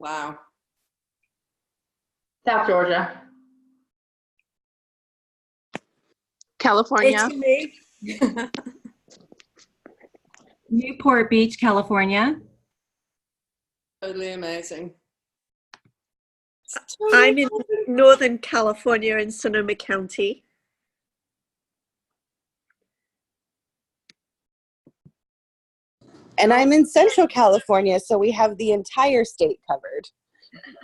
Wow. South Georgia. California. Italy. Newport Beach, California. Totally amazing. I'm in Northern California in Sonoma County. And I'm in Central California, so we have the entire state covered.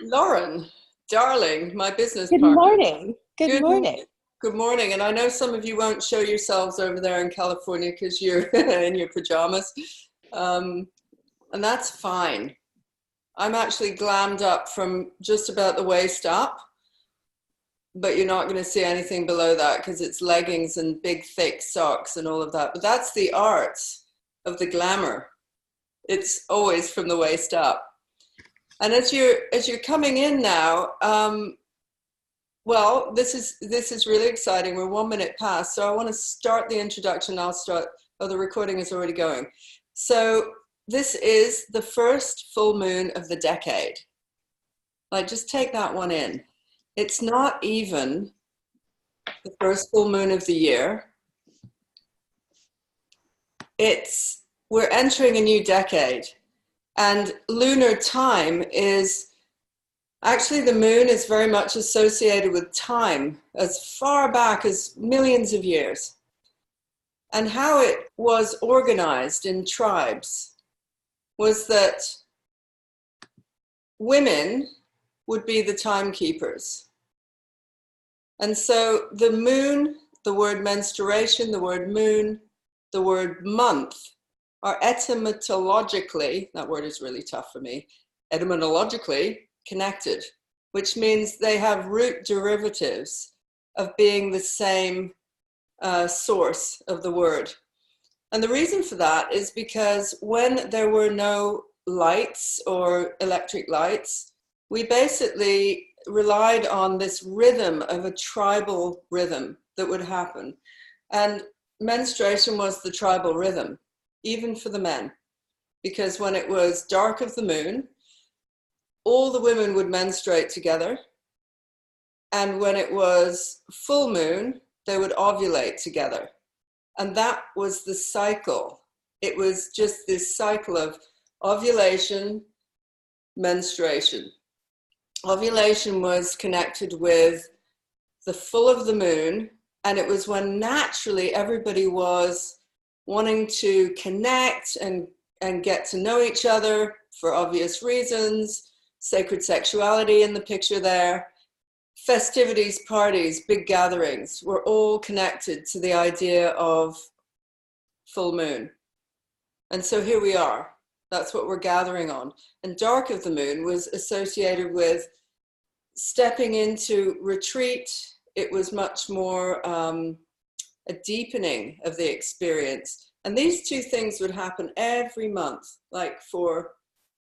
Lauren, darling, my business Good partner. morning. Good morning. Good morning. And I know some of you won't show yourselves over there in California because you're in your pajamas. And that's fine. I'm actually glammed up from just about the waist up, but you're not going to see anything below that because it's leggings and big thick socks and all of that. But that's the art of the glamour. It's always from the waist up. And as you're coming in now, well, this is really exciting. We're 1 minute past, so I want to start the introduction. I'll start. Oh, the recording is already going. So this is the first full moon of the decade. Like, just take that one in. It's not even the first full moon of the year. We're entering a new decade, and lunar time is actually, the moon is very much associated with time as far back as millions of years, and how it was organized in tribes was that women would be the timekeepers. And so the moon, the word menstruation, the word moon, the word month are etymologically, that word is really tough for me, etymologically connected, which means they have root derivatives of being the same source of the word. And the reason for that is because when there were no lights or electric lights, we basically relied on this rhythm of a tribal rhythm that would happen. And menstruation was the tribal rhythm, even for the men, because when it was dark of the moon, all the women would menstruate together. And when it was full moon, they would ovulate together. And that was the cycle. It was just this cycle of ovulation, menstruation. Ovulation was connected with the full of the moon, and it was when naturally everybody was wanting to connect and get to know each other for obvious reasons. Sacred sexuality in the picture there. Festivities, parties, big gatherings were all connected to the idea of full moon. And so here we are. That's what we're gathering on. And dark of the moon was associated with stepping into retreat. It was much more a deepening of the experience. And these two things would happen every month, like for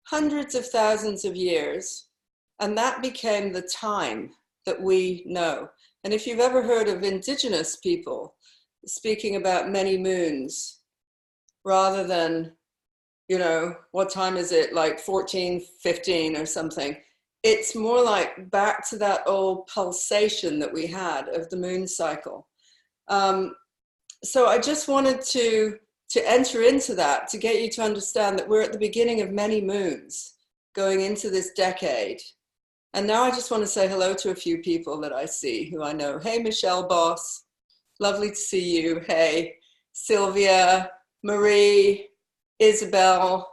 hundreds of thousands of years. And that became the time that we know. And if you've ever heard of indigenous people speaking about many moons, rather than, you know, what time is it, like 14:15 or something, it's more like back to that old pulsation that we had of the moon cycle. So I just wanted to enter into that, to get you to understand that we're at the beginning of many moons going into this decade. And now I just want to say hello to a few people that I see who I know. Hey, Michelle Boss, lovely to see you. Hey, Sylvia, Marie, Isabelle,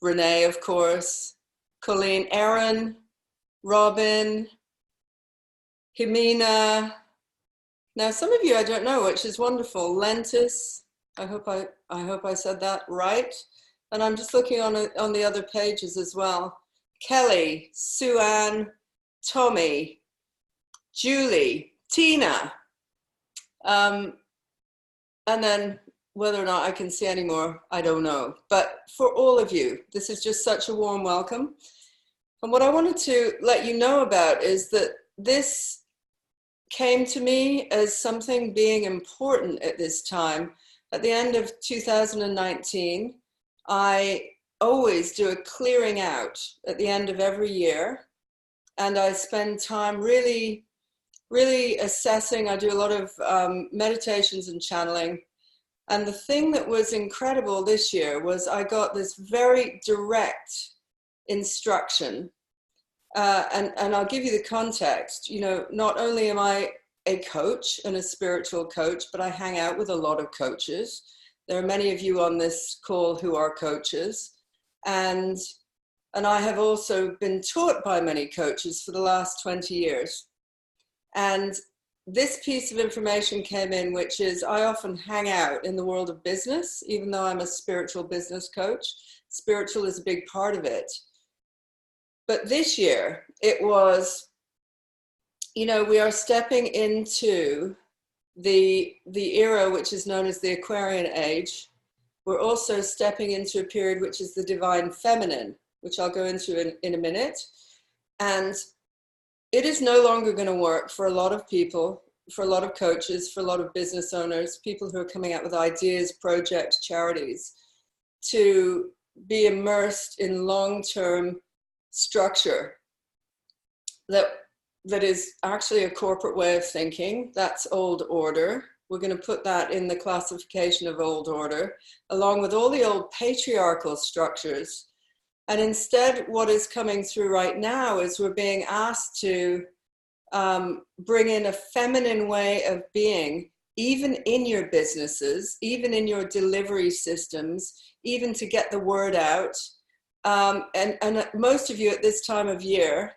Renee, of course, Colleen, Aaron, Robin, Jimena. Now, some of you I don't know, which is wonderful. Lentis, I hope I said that right. And I'm just looking on the other pages as well. Kelly, Sue-Ann, Tommy, Julie, Tina. And then whether or not I can see any more, I don't know. But for all of you, this is just such a warm welcome. And what I wanted to let you know about is that this came to me as something being important at this time. At the end of 2019, I always do a clearing out at the end of every year. And I spend time really assessing. I do a lot of meditations and channeling. And the thing that was incredible this year was I got this very direct instruction. And I'll give you the context. You know, not only am I a coach and a spiritual coach, but I hang out with a lot of coaches. There are many of you on this call who are coaches. And I have also been taught by many coaches for the last 20 years. And this piece of information came in, which is I often hang out in the world of business, even though I'm a spiritual business coach. Spiritual is a big part of it. But this year it was, you know, we are stepping into the era which is known as the Aquarian age. We're also stepping into a period which is the divine feminine, which I'll go into in a minute. And it is no longer going to work for a lot of people, for a lot of coaches, for a lot of business owners, people who are coming out with ideas, projects, charities, to be immersed in long-term structure that is actually a corporate way of thinking. That's old order. We're going to put that in the classification of old order, along with all the old patriarchal structures. And instead, what is coming through right now is we're being asked to bring in a feminine way of being, even in your businesses, even in your delivery systems, even to get the word out. And most of you at this time of year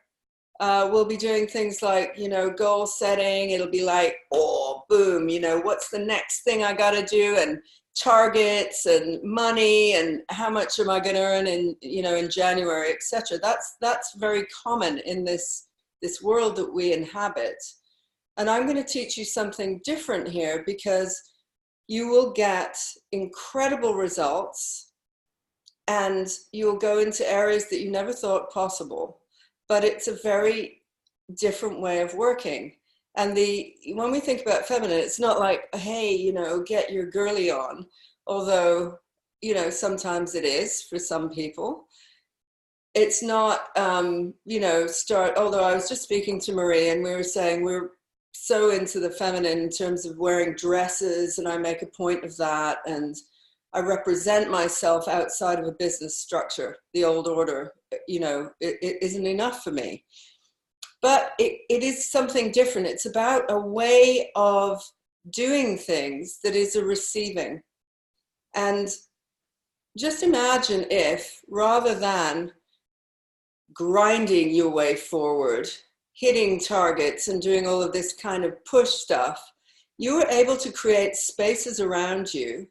will be doing things like, you know, goal setting. It'll be like, oh, boom, you know, what's the next thing I got to do? And targets and money and how much am I going to earn in, you know, in January, etc. That's very common in this world that we inhabit. And I'm going to teach you something different here, because you will get incredible results and you'll go into areas that you never thought possible. But it's a very different way of working. And when we think about feminine, it's not like, hey, you know, get your girly on, although, you know, sometimes it is for some people. It's not, you know, although I was just speaking to Marie and we were saying we're so into the feminine in terms of wearing dresses, and I make a point of that. And I represent myself outside of a business structure. The old order, you know, it isn't enough for me. But it is something different. It's about a way of doing things that is a receiving. And just imagine if, rather than grinding your way forward, hitting targets and doing all of this kind of push stuff, you were able to create spaces around you,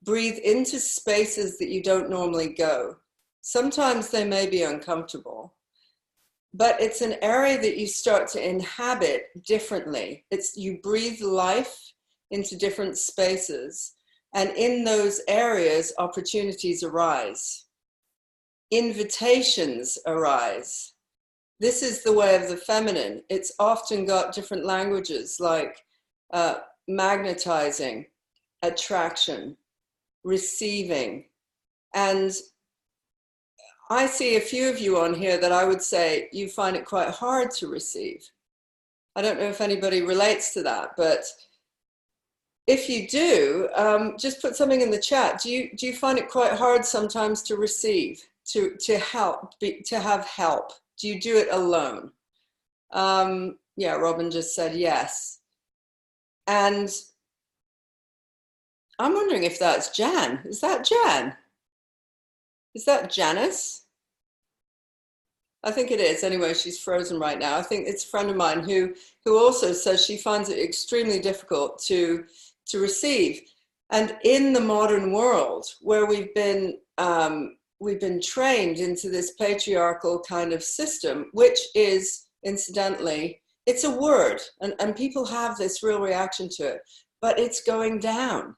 breathe into spaces that you don't normally go. Sometimes they may be uncomfortable, but it's an area that you start to inhabit differently. You breathe life into different spaces, and in those areas, opportunities arise. Invitations arise. This is the way of the feminine. It's often got different languages like magnetizing, attraction, receiving. And I see a few of you on here that I would say you find it quite hard to receive. I don't know if anybody relates to that, but if you do, just put something in the chat. Do you find it quite hard sometimes to receive, to help, to have help? Do you do it alone? Yeah, Robin just said yes. And I'm wondering if that's Jan. Is that Jan? Is that Janice? I think it is. Anyway, she's frozen right now. I think it's a friend of mine who also says she finds it extremely difficult to receive. And in the modern world, where we've been trained into this patriarchal kind of system, which is, incidentally, it's a word, and people have this real reaction to it, but it's going down.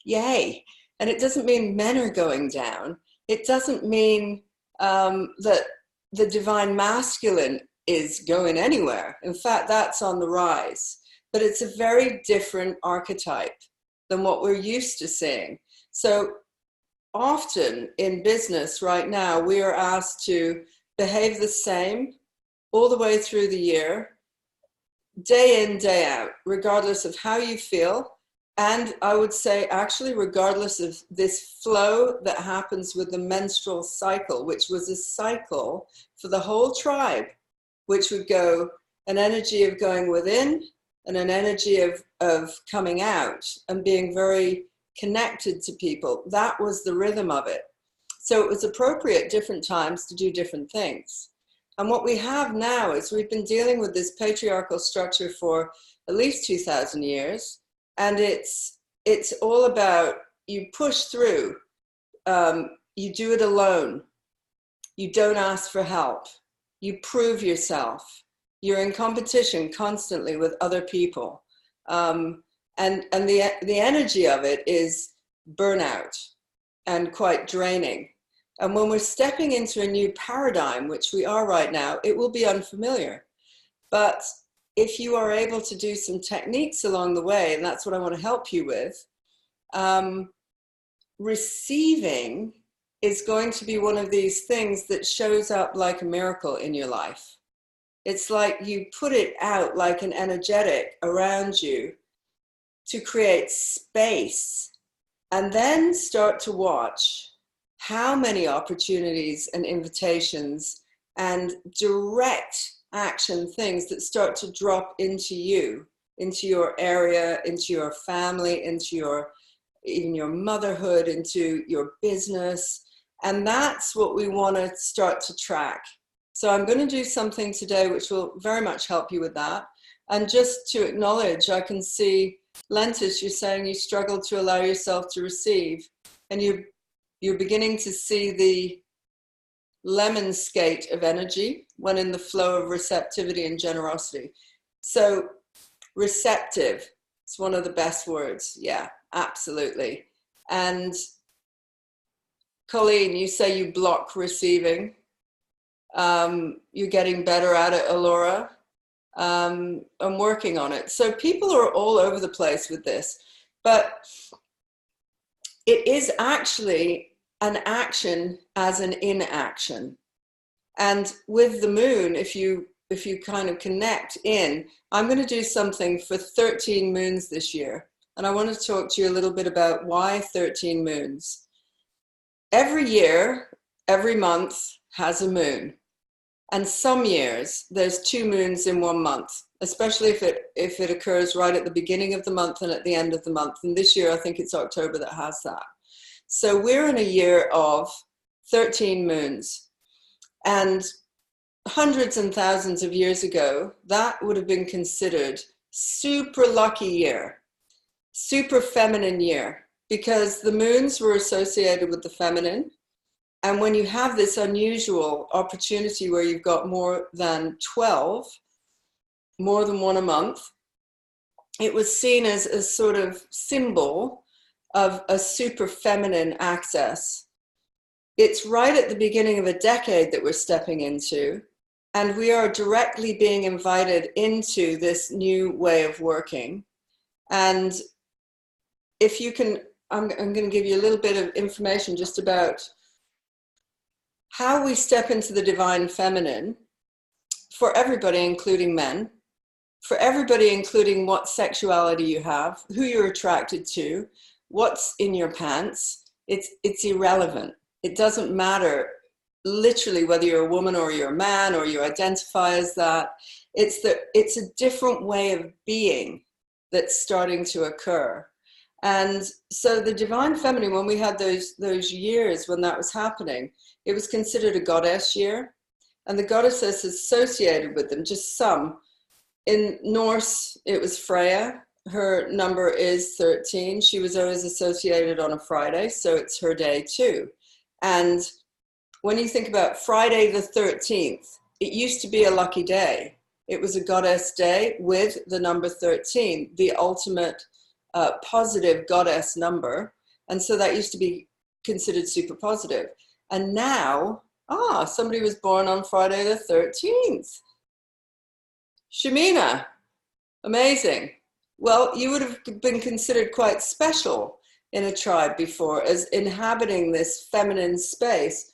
Yay. And it doesn't mean men are going down. It doesn't mean that the divine masculine is going anywhere. In fact, that's on the rise. But it's a very different archetype than what we're used to seeing. So often in business right now, we are asked to behave the same all the way through the year, day in, day out, regardless of how you feel. And I would say, actually, regardless of this flow that happens with the menstrual cycle, which was a cycle for the whole tribe, which would go an energy of going within and an energy of coming out and being very connected to people. That was the rhythm of it. So it was appropriate at different times to do different things. And what we have now is we've been dealing with this patriarchal structure for at least 2,000 years. And it's all about, you push through, you do it alone, you don't ask for help, you prove yourself, you're in competition constantly with other people. And the energy of it is burnout and quite draining. And when we're stepping into a new paradigm, which we are right now, it will be unfamiliar. But if you are able to do some techniques along the way, and that's what I want to help you with, receiving is going to be one of these things that shows up like a miracle in your life. It's like you put it out like an energetic around you to create space, and then start to watch how many opportunities and invitations and direct action things that start to drop into you, into your area, into your family, into your, even your motherhood, into your business. And that's what we want to start to track. So I'm going to do something today which will very much help you with that. And just to acknowledge, I can see Lentis, you're saying you struggle to allow yourself to receive, and you're beginning to see the lemon skate of energy when in the flow of receptivity and generosity. So receptive, it's one of the best words. Yeah, absolutely. And Colleen, you say you block receiving. You're getting better at it, Alaura. I'm working on it. So people are all over the place with this, but it is actually an action as an inaction. And with the moon, if you kind of connect in, I'm going to do something for 13 moons this year. And I want to talk to you a little bit about why 13 moons. Every year, every month has a moon. And some years there's 2 moons in 1 month, especially if it occurs right at the beginning of the month and at the end of the month. And this year, I think it's October that has that. So we're in a year of 13 moons. And hundreds and thousands of years ago, that would have been considered super lucky year, super feminine year, because the moons were associated with the feminine. And when you have this unusual opportunity where you've got more than 12, more than one a month, it was seen as a sort of symbol of a super feminine access. It's right at the beginning of a decade that we're stepping into, and we are directly being invited into this new way of working. And if you can, I'm going to give you a little bit of information just about how we step into the divine feminine for everybody, including men, for everybody, including what sexuality you have, who you're attracted to, what's in your pants. It's irrelevant. It doesn't matter literally whether you're a woman or you're a man or you identify as that. It's a different way of being that's starting to occur. And so the divine feminine, when we had those years when that was happening, it was considered a goddess year. And the goddesses associated with them, just some. In Norse, it was Freya. Her number is 13. She was always associated on a Friday, so it's her day too. And when you think about Friday the 13th, it used to be a lucky day. It was a goddess day with the number 13, the ultimate positive goddess number. And so that used to be considered super positive. And now, somebody was born on Friday the 13th. Shamina, amazing. Well, you would have been considered quite special in a tribe before as inhabiting this feminine space.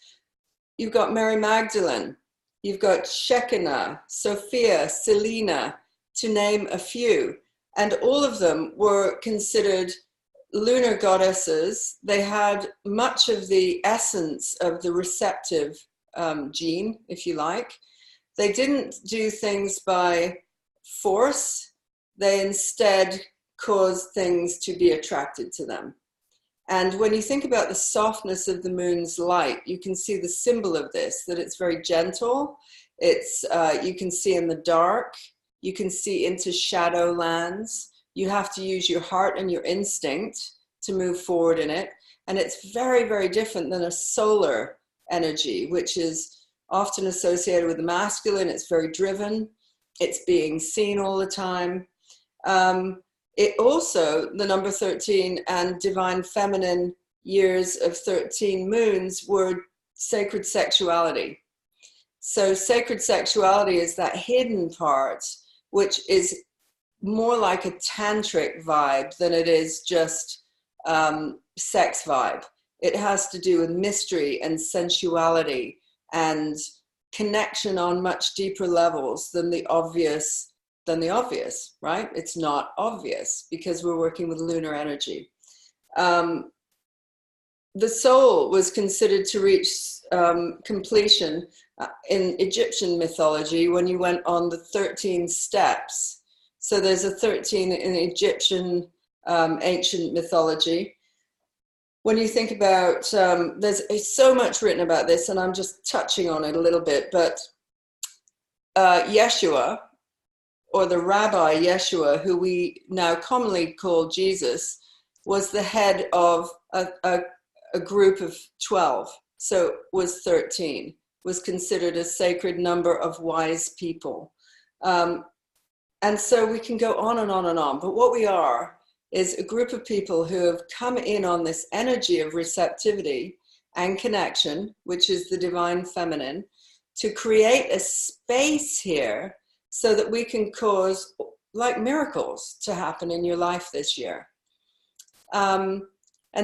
You've got Mary Magdalene, you've got Shekinah, Sophia, Selena, to name a few. And all of them were considered lunar goddesses. They had much of the essence of the receptive gene, if you like. They didn't do things by force. They instead caused things to be attracted to them. And when you think about the softness of the moon's light, you can see the symbol of this, that it's very gentle. It's, you can see in the dark, you can see into shadow lands. You have to use your heart and your instinct to move forward in it. And it's very, very different than a solar energy, which is often associated with the masculine. It's very driven. It's being seen all the time. It also, the number 13 and divine feminine years of 13 moons were sacred sexuality. So sacred sexuality is that hidden part, which is more like a tantric vibe than it is just sex vibe. It has to do with mystery and sensuality and connection on much deeper levels than the obvious, right? It's not obvious because we're working with lunar energy. The soul was considered to reach completion in Egyptian mythology when you went on the 13 steps. So there's a 13 in Egyptian ancient mythology. When you think about, there's so much written about this, and I'm just touching on it a little bit, but Yeshua, or the Rabbi Yeshua, who we now commonly call Jesus, was the head of a group of 12, so was 13, was considered a sacred number of wise people. And so we can go on and on and on, but what we are is a group of people who have come in on this energy of receptivity and connection, which is the divine feminine, to create a space here so that we can cause like miracles to happen in your life this year. And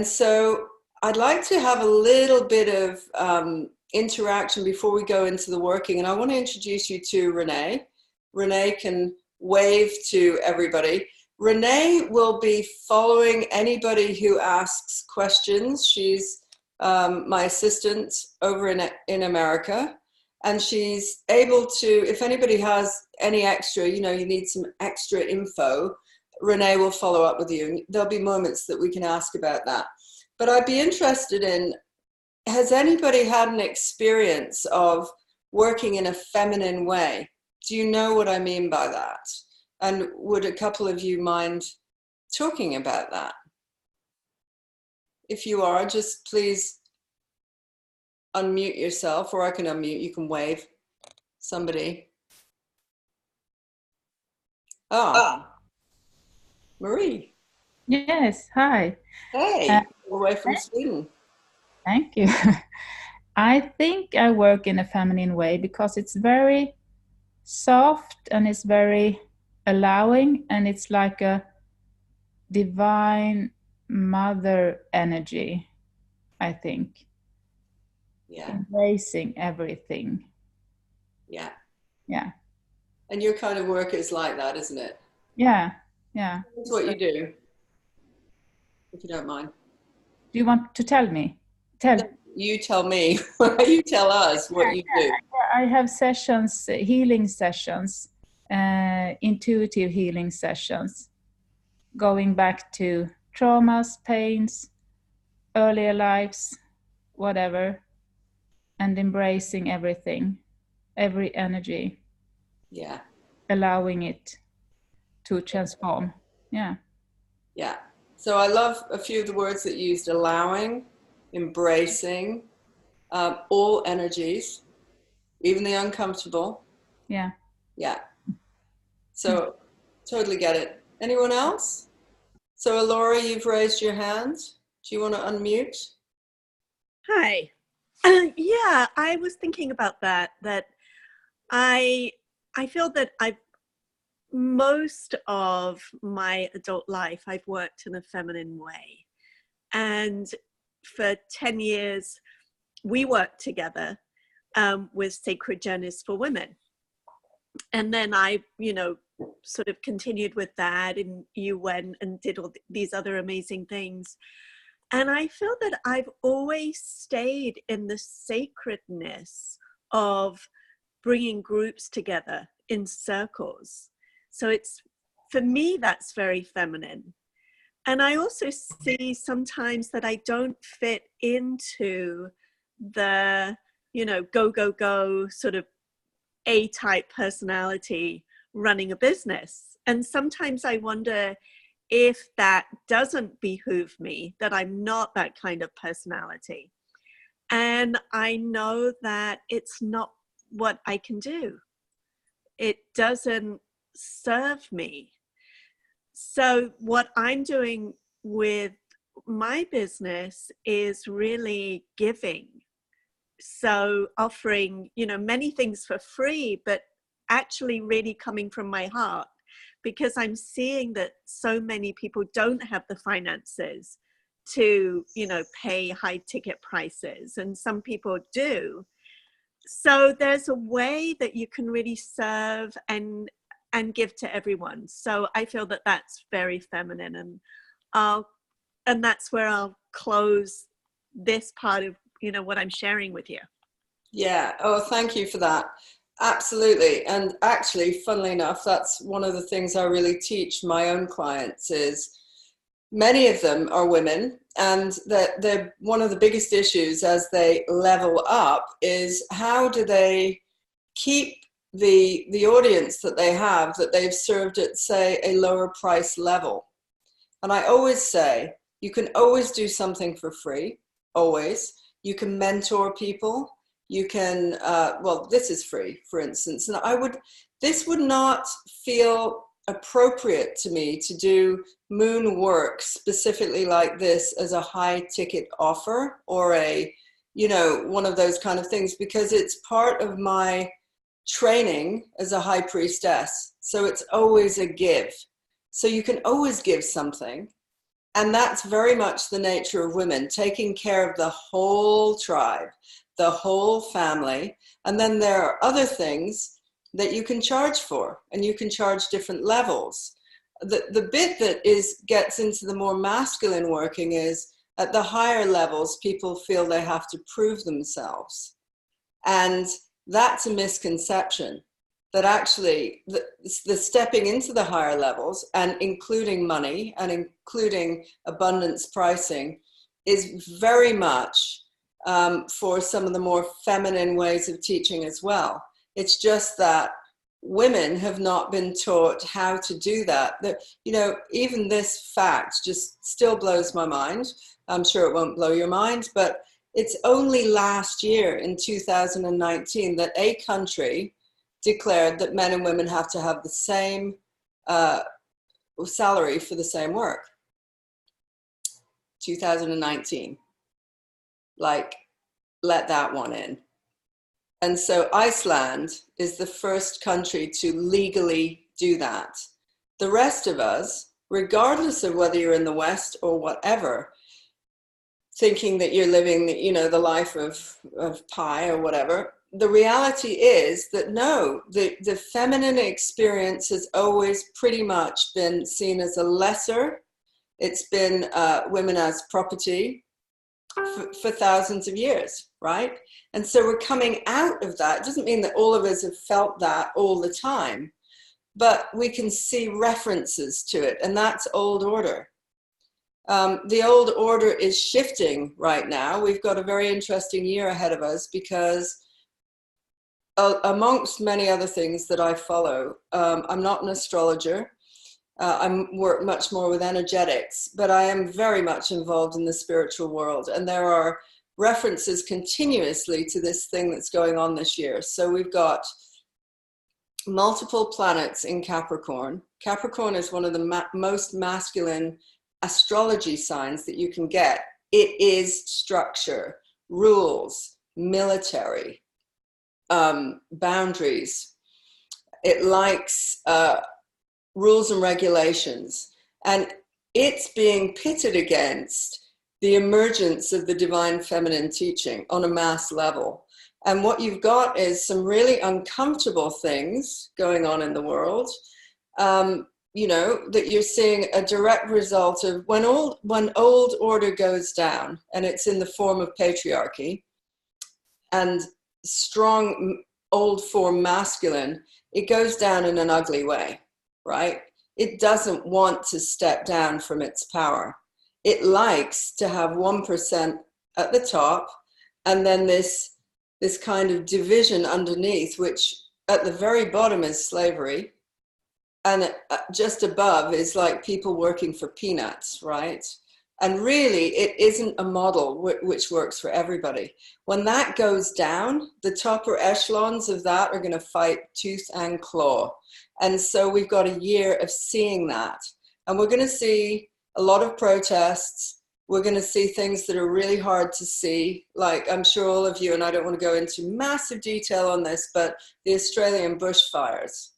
so I'd like to have a little bit of interaction before we go into the working. And I want to introduce you to Renee. Renee can wave to everybody. Renee will be following anybody who asks questions. She's my assistant over in America. And she's able to, if anybody has any extra, you need some extra info, Renee will follow up with you. And there'll be moments that we can ask about that. But I'd be interested in, has anybody had an experience of working in a feminine way? Do you know what I mean by that? And would a couple of you mind talking about that? If you are, just please unmute yourself, or I can unmute, you can wave somebody. Marie. Yes, hi. Hey, all the way from Sweden. Thank you. I think I work in a feminine way because it's very soft and it's very allowing, and it's like a divine mother energy, I think. Yeah. Embracing everything. Yeah. Yeah. And your kind of work is like that, isn't it? Yeah. Yeah. That's what you do, if you don't mind. Do you want to tell me? You tell me. You tell us what you do. I have sessions, healing sessions, intuitive healing sessions, going back to traumas, pains, earlier lives, whatever, and embracing everything, every energy. Yeah. Allowing it to transform. Yeah. Yeah. So I love a few of the words that you used: allowing, embracing, all energies, even the uncomfortable. Yeah. Yeah. So totally get it. Anyone else? So Alaura, you've raised your hand. Do you want to unmute? Hi. Yeah, I was thinking about that I feel that most of my adult life, I've worked in a feminine way. And for 10 years, we worked together with Sacred Journeys for Women. And then I, sort of continued with that, and you went and did all these other amazing things. And I feel that I've always stayed in the sacredness of bringing groups together in circles. So it's, for me, that's very feminine. And I also see sometimes that I don't fit into the, go, go, go sort of A-type personality running a business. And sometimes I wonder if that doesn't behoove me, that I'm not that kind of personality. And I know that it's not what I can do. It doesn't serve me. So what I'm doing with my business is really giving. So offering, many things for free, but actually really coming from my heart, because I'm seeing that so many people don't have the finances to, pay high ticket prices, and some people do. So there's a way that you can really serve and give to everyone. So I feel that that's very feminine, and that's where I'll close this part of, what I'm sharing with you. Yeah. Oh, thank you for that. Absolutely. And actually, funnily enough, that's one of the things I really teach my own clients is many of them are women, and that they're one of the biggest issues as they level up is how do they keep the audience that they have, that they've served at, say, a lower price level. And I always say, you can always do something for free, always. You can mentor people. You can, well, this is free, for instance. And this would not feel appropriate to me to do moon work specifically like this as a high ticket offer or one of those kind of things, because it's part of my training as a high priestess. So it's always a give. So you can always give something. And that's very much the nature of women, taking care of the whole tribe, the whole family. And then there are other things that you can charge for, and you can charge different levels. The bit that gets into the more masculine working is at the higher levels, people feel they have to prove themselves. And that's a misconception, that actually the stepping into the higher levels and including money and including abundance pricing is very much for some of the more feminine ways of teaching as well. It's just that women have not been taught how to do that. Even this fact just still blows my mind. I'm sure it won't blow your mind, but it's only last year in 2019 that a country declared that men and women have to have the same salary for the same work. 2019. Like, let that one in. And so Iceland is the first country to legally do that. The rest of us, regardless of whether you're in the West or whatever, thinking that you're living the life of pie or whatever, the reality is that no, the feminine experience has always pretty much been seen as a lesser. It's been women as property for thousands of years, right? And so we're coming out of that. It doesn't mean that all of us have felt that all the time, but we can see references to it, and that's old order. The old order is shifting right now. We've got a very interesting year ahead of us because amongst many other things that I follow, I'm not an astrologer. I work much more with energetics, but I am very much involved in the spiritual world. And there are references continuously to this thing that's going on this year. So we've got multiple planets in Capricorn. Capricorn is one of the most masculine astrology signs that you can get. It is structure, rules, military, boundaries. It likes rules and regulations, and it's being pitted against the emergence of the divine feminine teaching on a mass level. And what you've got is some really uncomfortable things going on in the world, you know, that you're seeing a direct result of when old order goes down, and it's in the form of patriarchy and strong old form masculine, it goes down in an ugly way, right? It doesn't want to step down from its power. It likes to have 1% at the top, and then this kind of division underneath, which at the very bottom is slavery, and just above is like people working for peanuts, right? And really, it isn't a model which works for everybody. When that goes down, the topper echelons of that are going to fight tooth and claw. And so we've got a year of seeing that. And we're going to see a lot of protests. We're going to see things that are really hard to see. Like, I'm sure all of you, and I don't want to go into massive detail on this, but the Australian bushfires.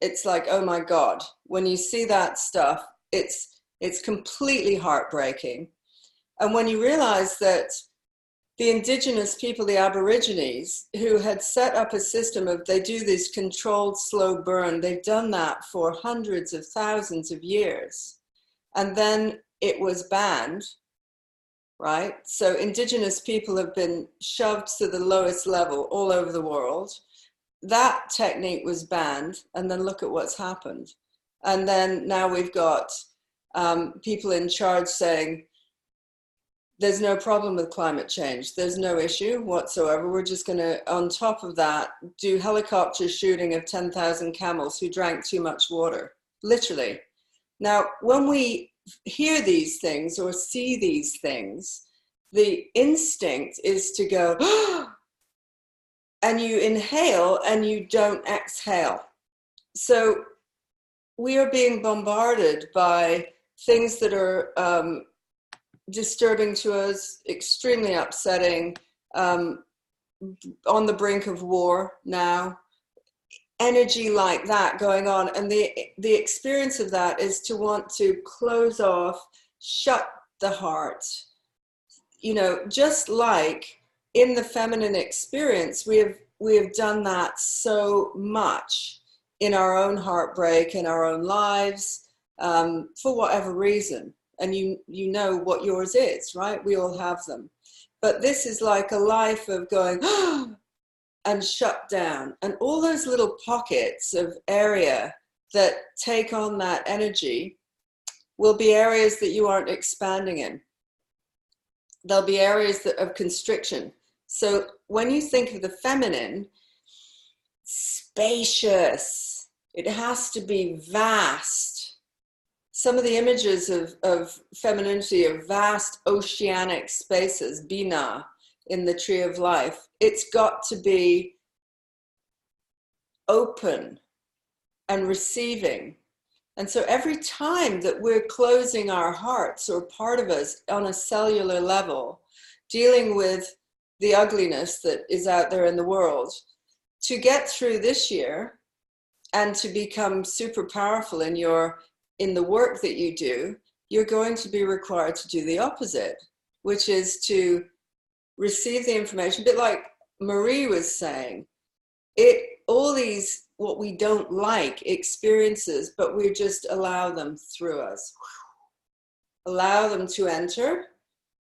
It's like, oh my God, when you see that stuff, it's completely heartbreaking. And when you realize that the indigenous people, the Aborigines, who had set up a system of, they do this controlled slow burn, they've done that for hundreds of thousands of years. And then it was banned, right? So indigenous people have been shoved to the lowest level all over the world. That technique was banned, and then look at what's happened. And then now we've got people in charge saying, there's no problem with climate change. There's no issue whatsoever. We're just going to, on top of that, do helicopter shooting of 10,000 camels who drank too much water, literally. Now, when we hear these things or see these things, the instinct is to go, and you inhale and you don't exhale. So we are being bombarded by things that are disturbing to us, extremely upsetting, on the brink of war now, energy like that going on. And the experience of that is to want to close off, shut the heart, you know, just like in the feminine experience, we have done that so much in our own heartbreak, in our own lives, for whatever reason. And you know what yours is, right? We all have them. But this is like a life of going and shut down. And all those little pockets of area that take on that energy will be areas that you aren't expanding in. There'll be areas of constriction. So when you think of the feminine, spacious, it has to be vast. Some of the images of femininity are vast oceanic spaces, Bina, in the Tree of Life. It's got to be open and receiving. And so every time that we're closing our hearts or part of us on a cellular level, dealing with the ugliness that is out there in the world, to get through this year and to become super powerful in the work that you do, you're going to be required to do the opposite, which is to receive the information, a bit like Marie was saying, all these, what we don't like experiences, but we just allow them through us. Allow them to enter,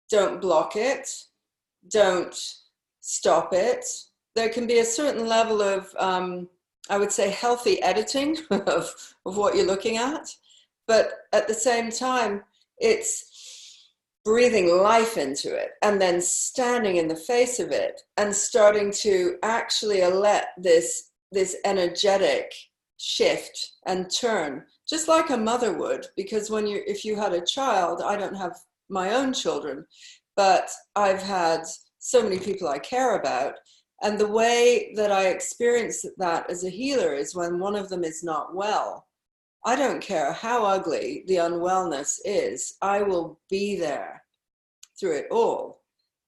don't block it, don't stop it. There can be a certain level of, I would say, healthy editing of what you're looking at. But at the same time, it's breathing life into it and then standing in the face of it and starting to actually let this energetic shift and turn, just like a mother would. Because if you had a child, I don't have my own children, but I've had so many people I care about. And the way that I experience that as a healer is when one of them is not well. I don't care how ugly the unwellness is, I will be there through it all.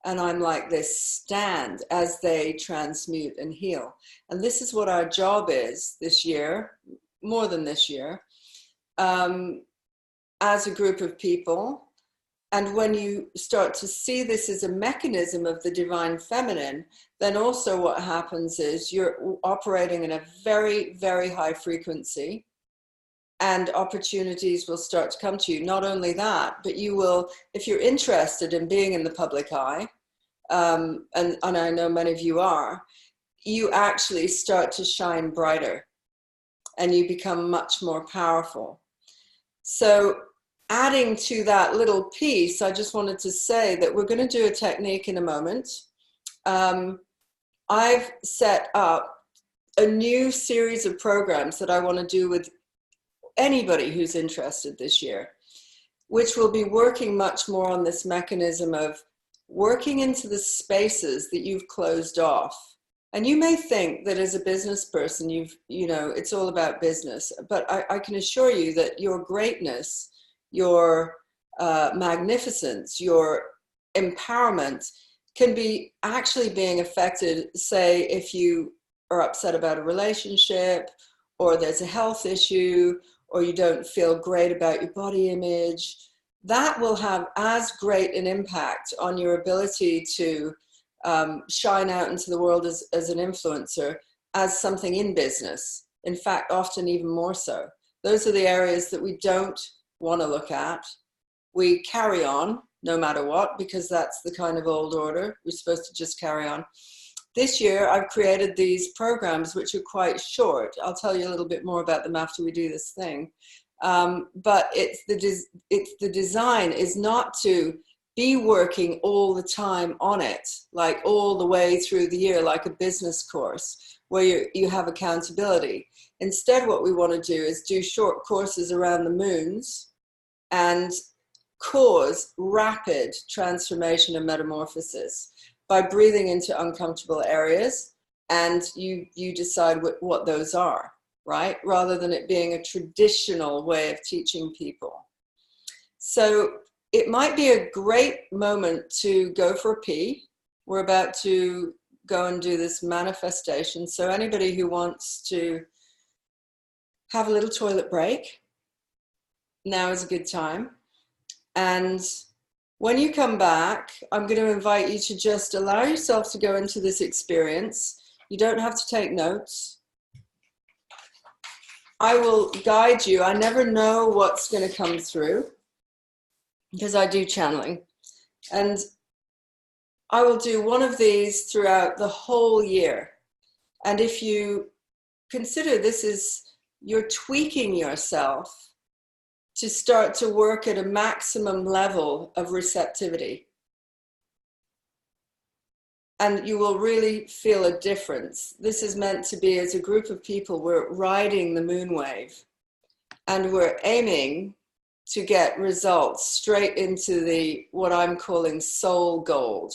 And I'm like this stand as they transmute and heal. And this is what our job is this year, more than this year, as a group of people, And when you start to see this as a mechanism of the divine feminine, then also what happens is you're operating in a very, very high frequency, and opportunities will start to come to you. Not only that, but you will, if you're interested in being in the public eye, and I know many of you are, you actually start to shine brighter and you become much more powerful. So adding to that little piece, I just wanted to say that we're going to do a technique in a moment. I've set up a new series of programs that I want to do with anybody who's interested this year, which will be working much more on this mechanism of working into the spaces that you've closed off. And you may think that as a business person, you know, it's all about business, but I can assure you that your greatness, your magnificence, your empowerment can be actually being affected, say, if you are upset about a relationship, or there's a health issue, or you don't feel great about your body image. That will have as great an impact on your ability to shine out into the world as an influencer as something in business. In fact, often even more so. Those are the areas that we don't want to look at. We carry on no matter what, because that's the kind of old order. We're supposed to just carry on. This year, I've created these programs which are quite short. I'll tell you a little bit more about them after we do this thing. But the design is not to be working all the time on it, like all the way through the year, like a business course where you have accountability. Instead, what we want to do is do short courses around the moons and cause rapid transformation and metamorphosis by breathing into uncomfortable areas, and you decide what those are, right? Rather than it being a traditional way of teaching people. So it might be a great moment to go for a pee. We're about to go and do this manifestation. So anybody who wants to have a little toilet break, now is a good time. And when you come back, I'm going to invite you to just allow yourself to go into this experience. You don't have to take notes. I will guide you. I never know what's going to come through because I do channeling. And I will do one of these throughout the whole year. And if you consider this is, you're tweaking yourself to start to work at a maximum level of receptivity. And you will really feel a difference. This is meant to be, as a group of people, we're riding the moon wave and we're aiming to get results straight into the, what I'm calling soul gold.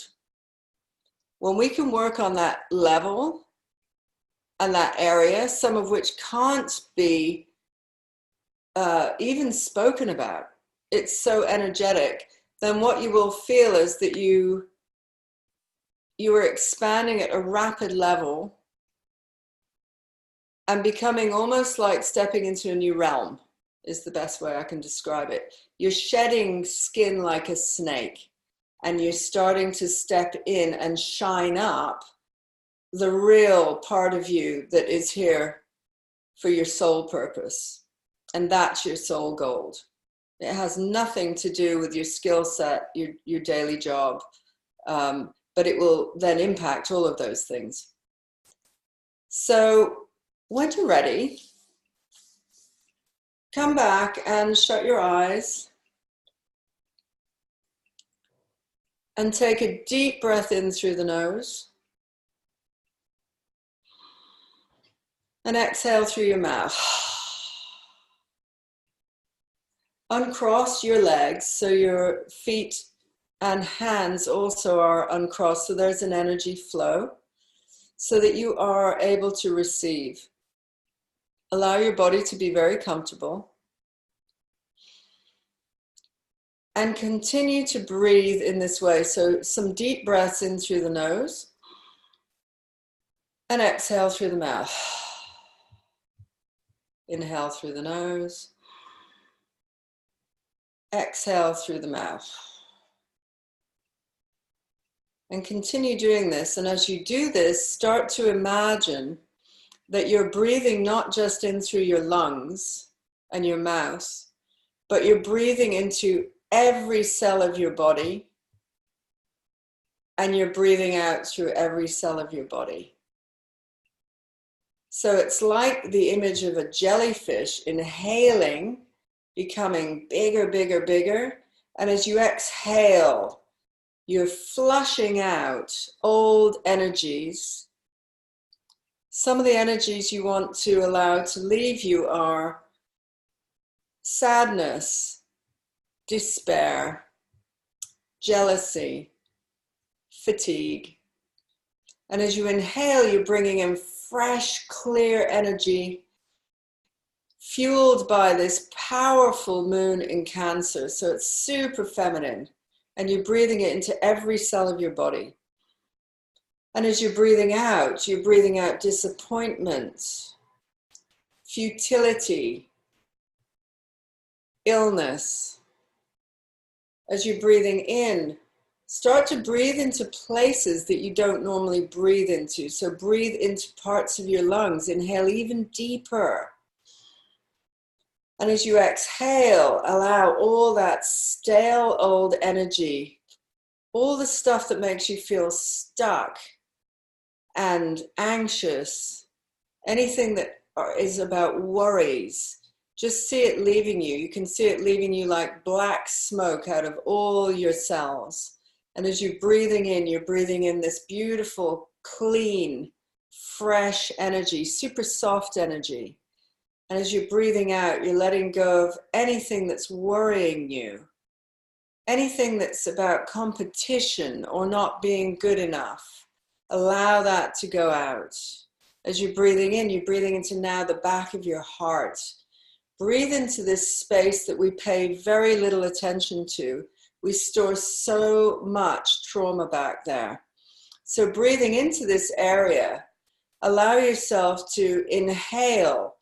When we can work on that level and that area, some of which can't be even spoken about, it's so energetic, then what you will feel is that you are expanding at a rapid level and becoming almost like stepping into a new realm, is the best way I can describe it. You're shedding skin like a snake, and you're starting to step in and shine up the real part of you that is here for your soul purpose. And that's your soul gold. It has nothing to do with your skill set, your daily job, but it will then impact all of those things. So when you're ready, come back and shut your eyes and take a deep breath in through the nose and exhale through your mouth. Uncross your legs so your feet and hands also are uncrossed, so there's an energy flow so that you are able to receive. Allow your body to be very comfortable and continue to breathe in this way. So some deep breaths in through the nose and exhale through the mouth. Inhale through the nose. Exhale through the mouth. And continue doing this. And as you do this, start to imagine that you're breathing not just in through your lungs and your mouth, but you're breathing into every cell of your body, and you're breathing out through every cell of your body. So it's like the image of a jellyfish inhaling, becoming bigger, bigger, bigger. And as you exhale, you're flushing out old energies. Some of the energies you want to allow to leave you are sadness, despair, jealousy, fatigue. And as you inhale, you're bringing in fresh, clear energy, fueled by this powerful moon in Cancer. So it's super feminine, and you're breathing it into every cell of your body. And as you're breathing out disappointment, futility, illness. As you're breathing in, start to breathe into places that you don't normally breathe into. So breathe into parts of your lungs. Inhale even deeper. And as you exhale, allow all that stale old energy, all the stuff that makes you feel stuck and anxious, anything that is about worries, just see it leaving you. You can see it leaving you like black smoke out of all your cells. And as you're breathing in this beautiful, clean, fresh energy, super soft energy. And as you're breathing out, you're letting go of anything that's worrying you, anything that's about competition or not being good enough. Allow that to go out. As you're breathing into now the back of your heart. Breathe into this space that we pay very little attention to. We store so much trauma back there. So breathing into this area, allow yourself to inhale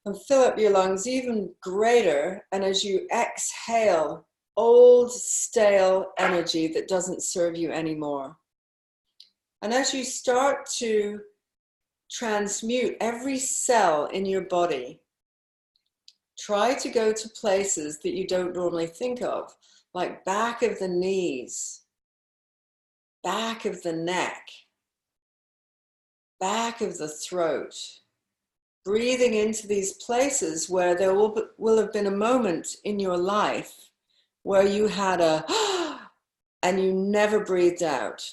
and fill up your lungs even greater. And as you exhale, old, stale energy that doesn't serve you anymore. And as you start to transmute every cell in your body, try to go to places that you don't normally think of, like back of the knees, back of the neck, back of the throat. Breathing into these places where there will have been a moment in your life where you had a and you never breathed out.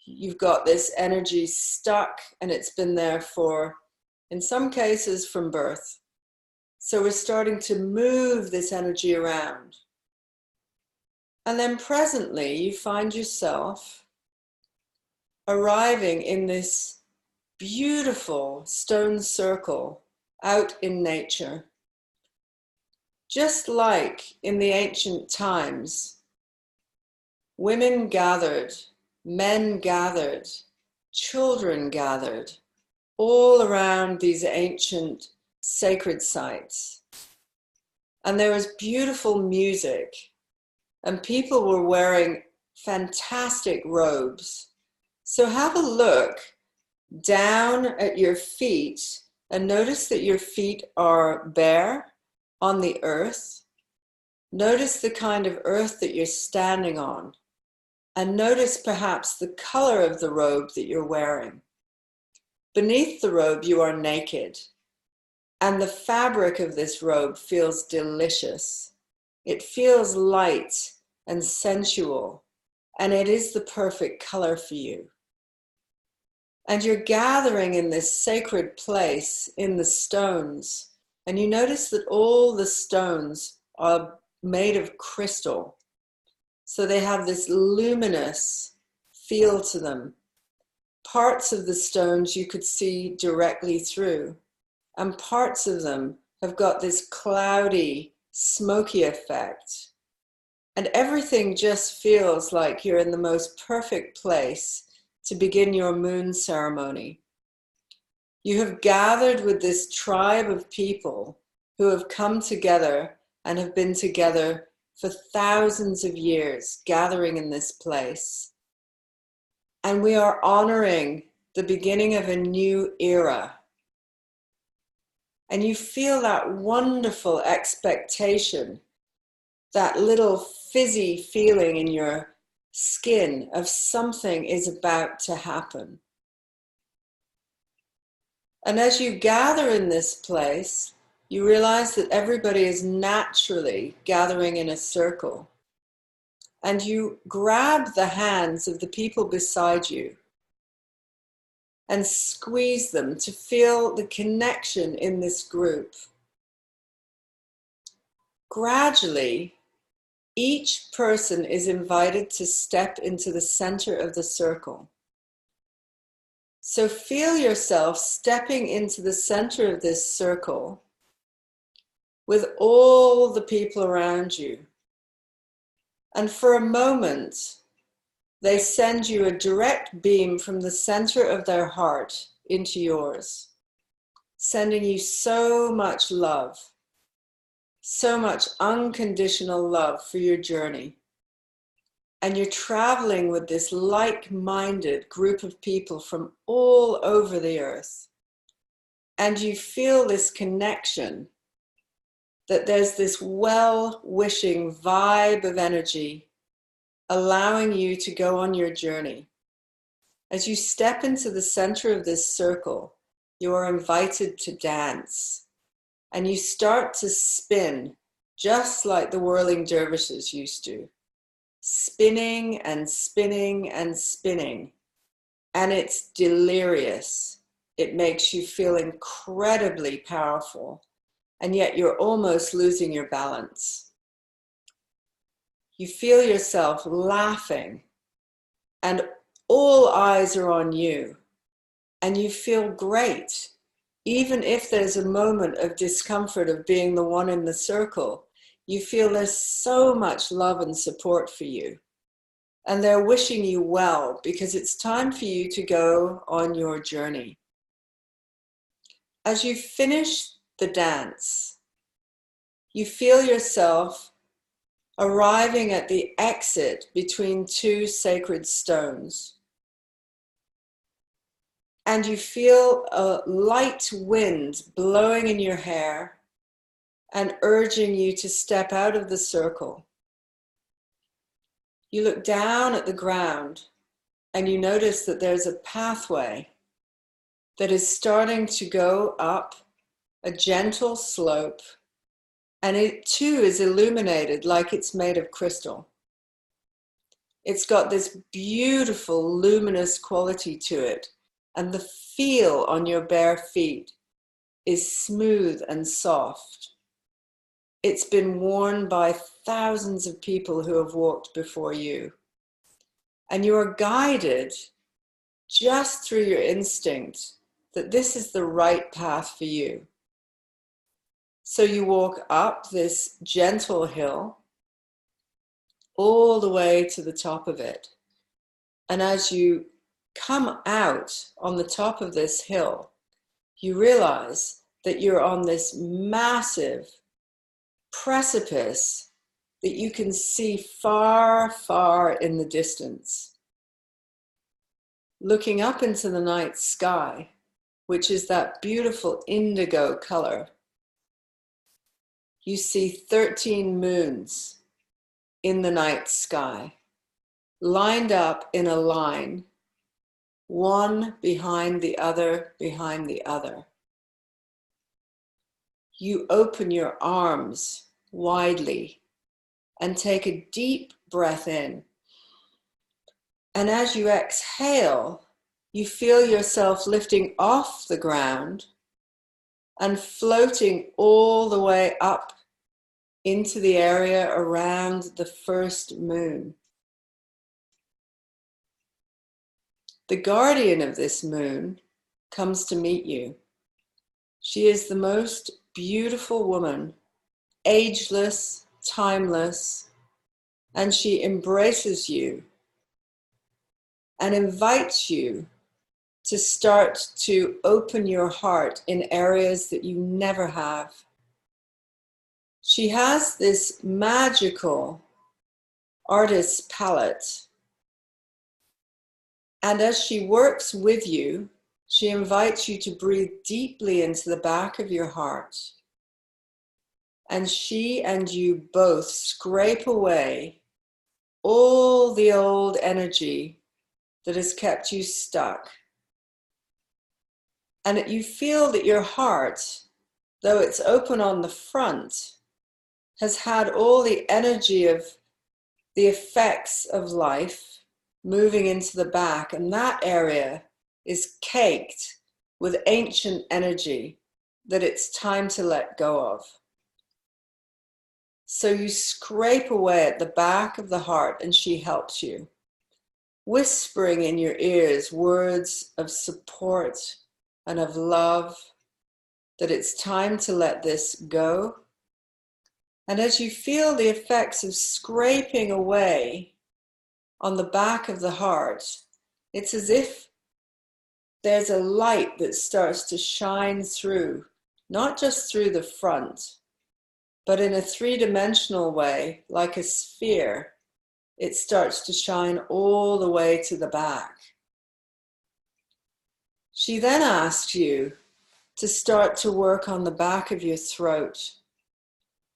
You've got this energy stuck and it's been there for, in some cases, from birth. So we're starting to move this energy around. And then presently you find yourself arriving in this beautiful stone circle out in nature. Just like in the ancient times, women gathered, men gathered, children gathered, all around these ancient sacred sites. And there was beautiful music, and people were wearing fantastic robes. So have a look down at your feet and notice that your feet are bare on the earth. Notice the kind of earth that you're standing on. And notice perhaps the color of the robe that you're wearing. Beneath the robe, you are naked. And the fabric of this robe feels delicious. It feels light and sensual. And it is the perfect color for you. And you're gathering in this sacred place in the stones. And you notice that all the stones are made of crystal. So they have this luminous feel to them. Parts of the stones you could see directly through, and parts of them have got this cloudy, smoky effect. And everything just feels like you're in the most perfect place to begin your moon ceremony. You have gathered with this tribe of people who have come together and have been together for thousands of years, gathering in this place. And we are honoring the beginning of a new era. And you feel that wonderful expectation, that little fizzy feeling in your skin of something is about to happen. And as you gather in this place, you realize that everybody is naturally gathering in a circle. And you grab the hands of the people beside you and squeeze them to feel the connection in this group. Gradually, each person is invited to step into the center of the circle. So feel yourself stepping into the center of this circle with all the people around you. And for a moment, they send you a direct beam from the center of their heart into yours, sending you so much love, so much unconditional love for your journey. And you're traveling with this like-minded group of people from all over the earth. And you feel this connection, that there's this well-wishing vibe of energy allowing you to go on your journey. As you step into the center of this circle, you are invited to dance. And you start to spin, just like the whirling dervishes used to. Spinning and spinning and spinning. And it's delirious. It makes you feel incredibly powerful. And yet you're almost losing your balance. You feel yourself laughing, and all eyes are on you, and you feel great. Even if there's a moment of discomfort of being the one in the circle, you feel there's so much love and support for you. And they're wishing you well because it's time for you to go on your journey. As you finish the dance, you feel yourself arriving at the exit between two sacred stones. And you feel a light wind blowing in your hair and urging you to step out of the circle. You look down at the ground and you notice that there's a pathway that is starting to go up a gentle slope, and it too is illuminated like it's made of crystal. It's got this beautiful luminous quality to it, and the feel on your bare feet is smooth and soft. It's been worn by thousands of people who have walked before you. And you are guided just through your instinct that this is the right path for you. So you walk up this gentle hill all the way to the top of it. And as you come out on the top of this hill, you realize that you're on this massive precipice that you can see far, far in the distance. Looking up into the night sky, which is that beautiful indigo color, you see 13 moons in the night sky, lined up in a line, one behind the other, behind the other. You open your arms widely and take a deep breath in. And as you exhale, you feel yourself lifting off the ground and floating all the way up into the area around the first moon. The guardian of this moon comes to meet you. She is the most beautiful woman, ageless, timeless, and she embraces you and invites you to start to open your heart in areas that you never have. She has this magical artist's palette And as she works with you, she invites you to breathe deeply into the back of your heart. And she and you both scrape away all the old energy that has kept you stuck. And you feel that your heart, though it's open on the front, has had all the energy of the effects of life moving into the back, and that area is caked with ancient energy that it's time to let go of. So you scrape away at the back of the heart, and she helps you, whispering in your ears words of support and of love, that it's time to let this go. And as you feel the effects of scraping away on the back of the heart, it's as if there's a light that starts to shine through, not just through the front, but in a three-dimensional way, like a sphere. It starts to shine all the way to the back. She then asks you to start to work on the back of your throat.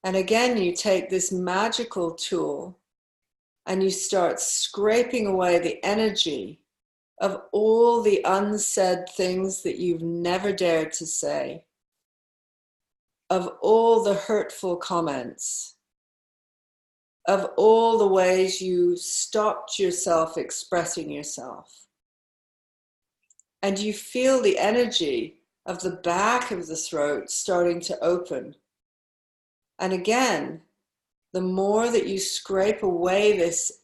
And again, you take this magical tool and you start scraping away the energy of all the unsaid things that you've never dared to say, of all the hurtful comments, of all the ways you stopped yourself expressing yourself. And you feel the energy of the back of the throat starting to open. And again, the more that you scrape away this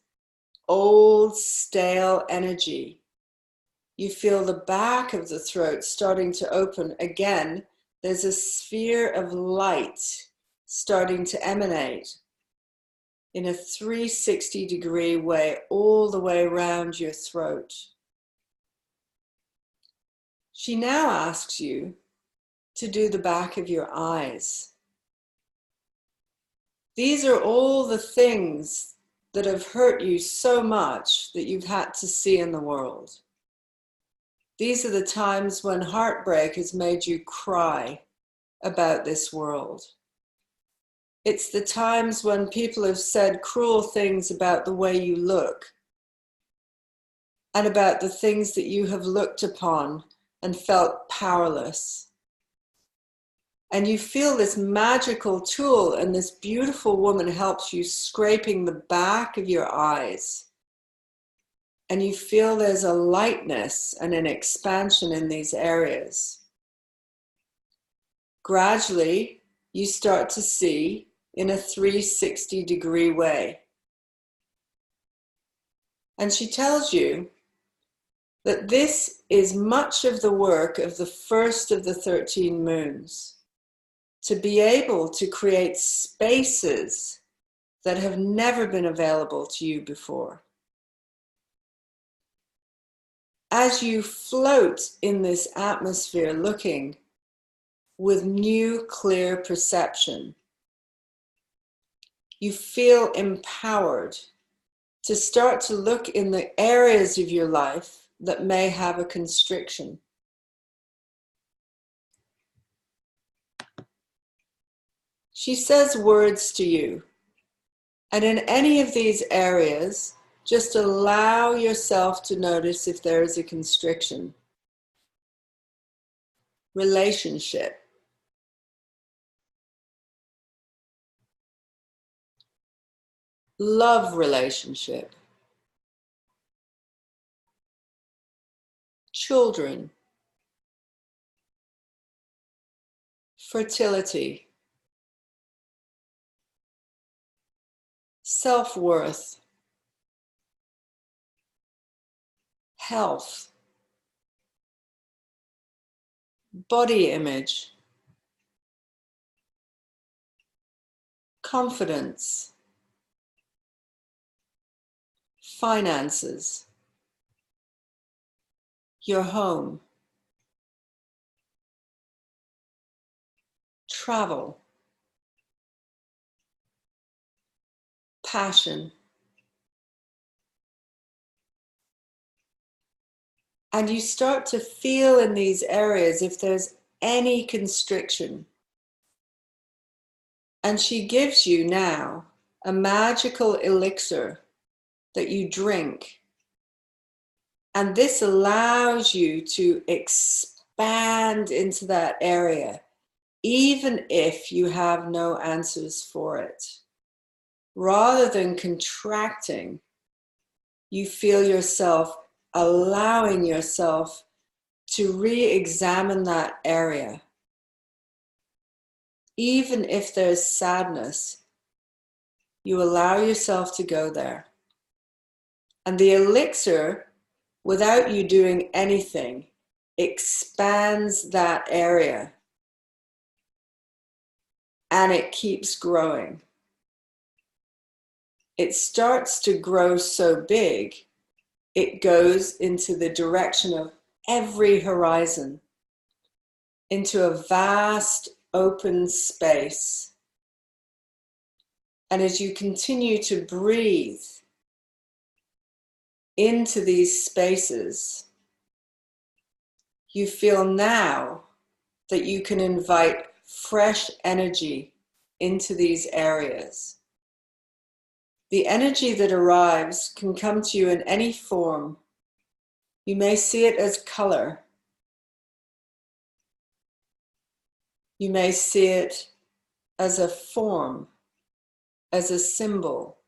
old, stale energy, you feel the back of the throat starting to open again. There's a sphere of light starting to emanate in a 360-degree way all the way around your throat. She now asks you to do the back of your eyes. These are all the things that have hurt you so much that you've had to see in the world. These are the times when heartbreak has made you cry about this world. It's the times when people have said cruel things about the way you look and about the things that you have looked upon and felt powerless. And you feel this magical tool, and this beautiful woman helps you scraping the back of your eyes. And you feel there's a lightness and an expansion in these areas. Gradually, you start to see in a 360-degree way. And she tells you that this is much of the work of the first of the 13 moons, to be able to create spaces that have never been available to you before. As you float in this atmosphere looking with new, clear perception, you feel empowered to start to look in the areas of your life that may have a constriction. She says words to you, and in any of these areas, just allow yourself to notice if there is a constriction. Relationship. Love relationship. Children. Fertility. Self-worth. Health. Body image. Confidence. Finances. Your home. Travel. Passion. And you start to feel in these areas if there's any constriction. And she gives you now a magical elixir that you drink. And this allows you to expand into that area, even if you have no answers for it. Rather than contracting, you feel yourself allowing yourself to re-examine that area. Even if there's sadness, you allow yourself to go there. And the elixir, without you doing anything, expands that area. And it keeps growing. It starts to grow so big, it goes into the direction of every horizon, into a vast open space. And as you continue to breathe into these spaces, you feel now that you can invite fresh energy into these areas. The energy that arrives can come to you in any form. You may see it as color. You may see it as a form, as a symbol.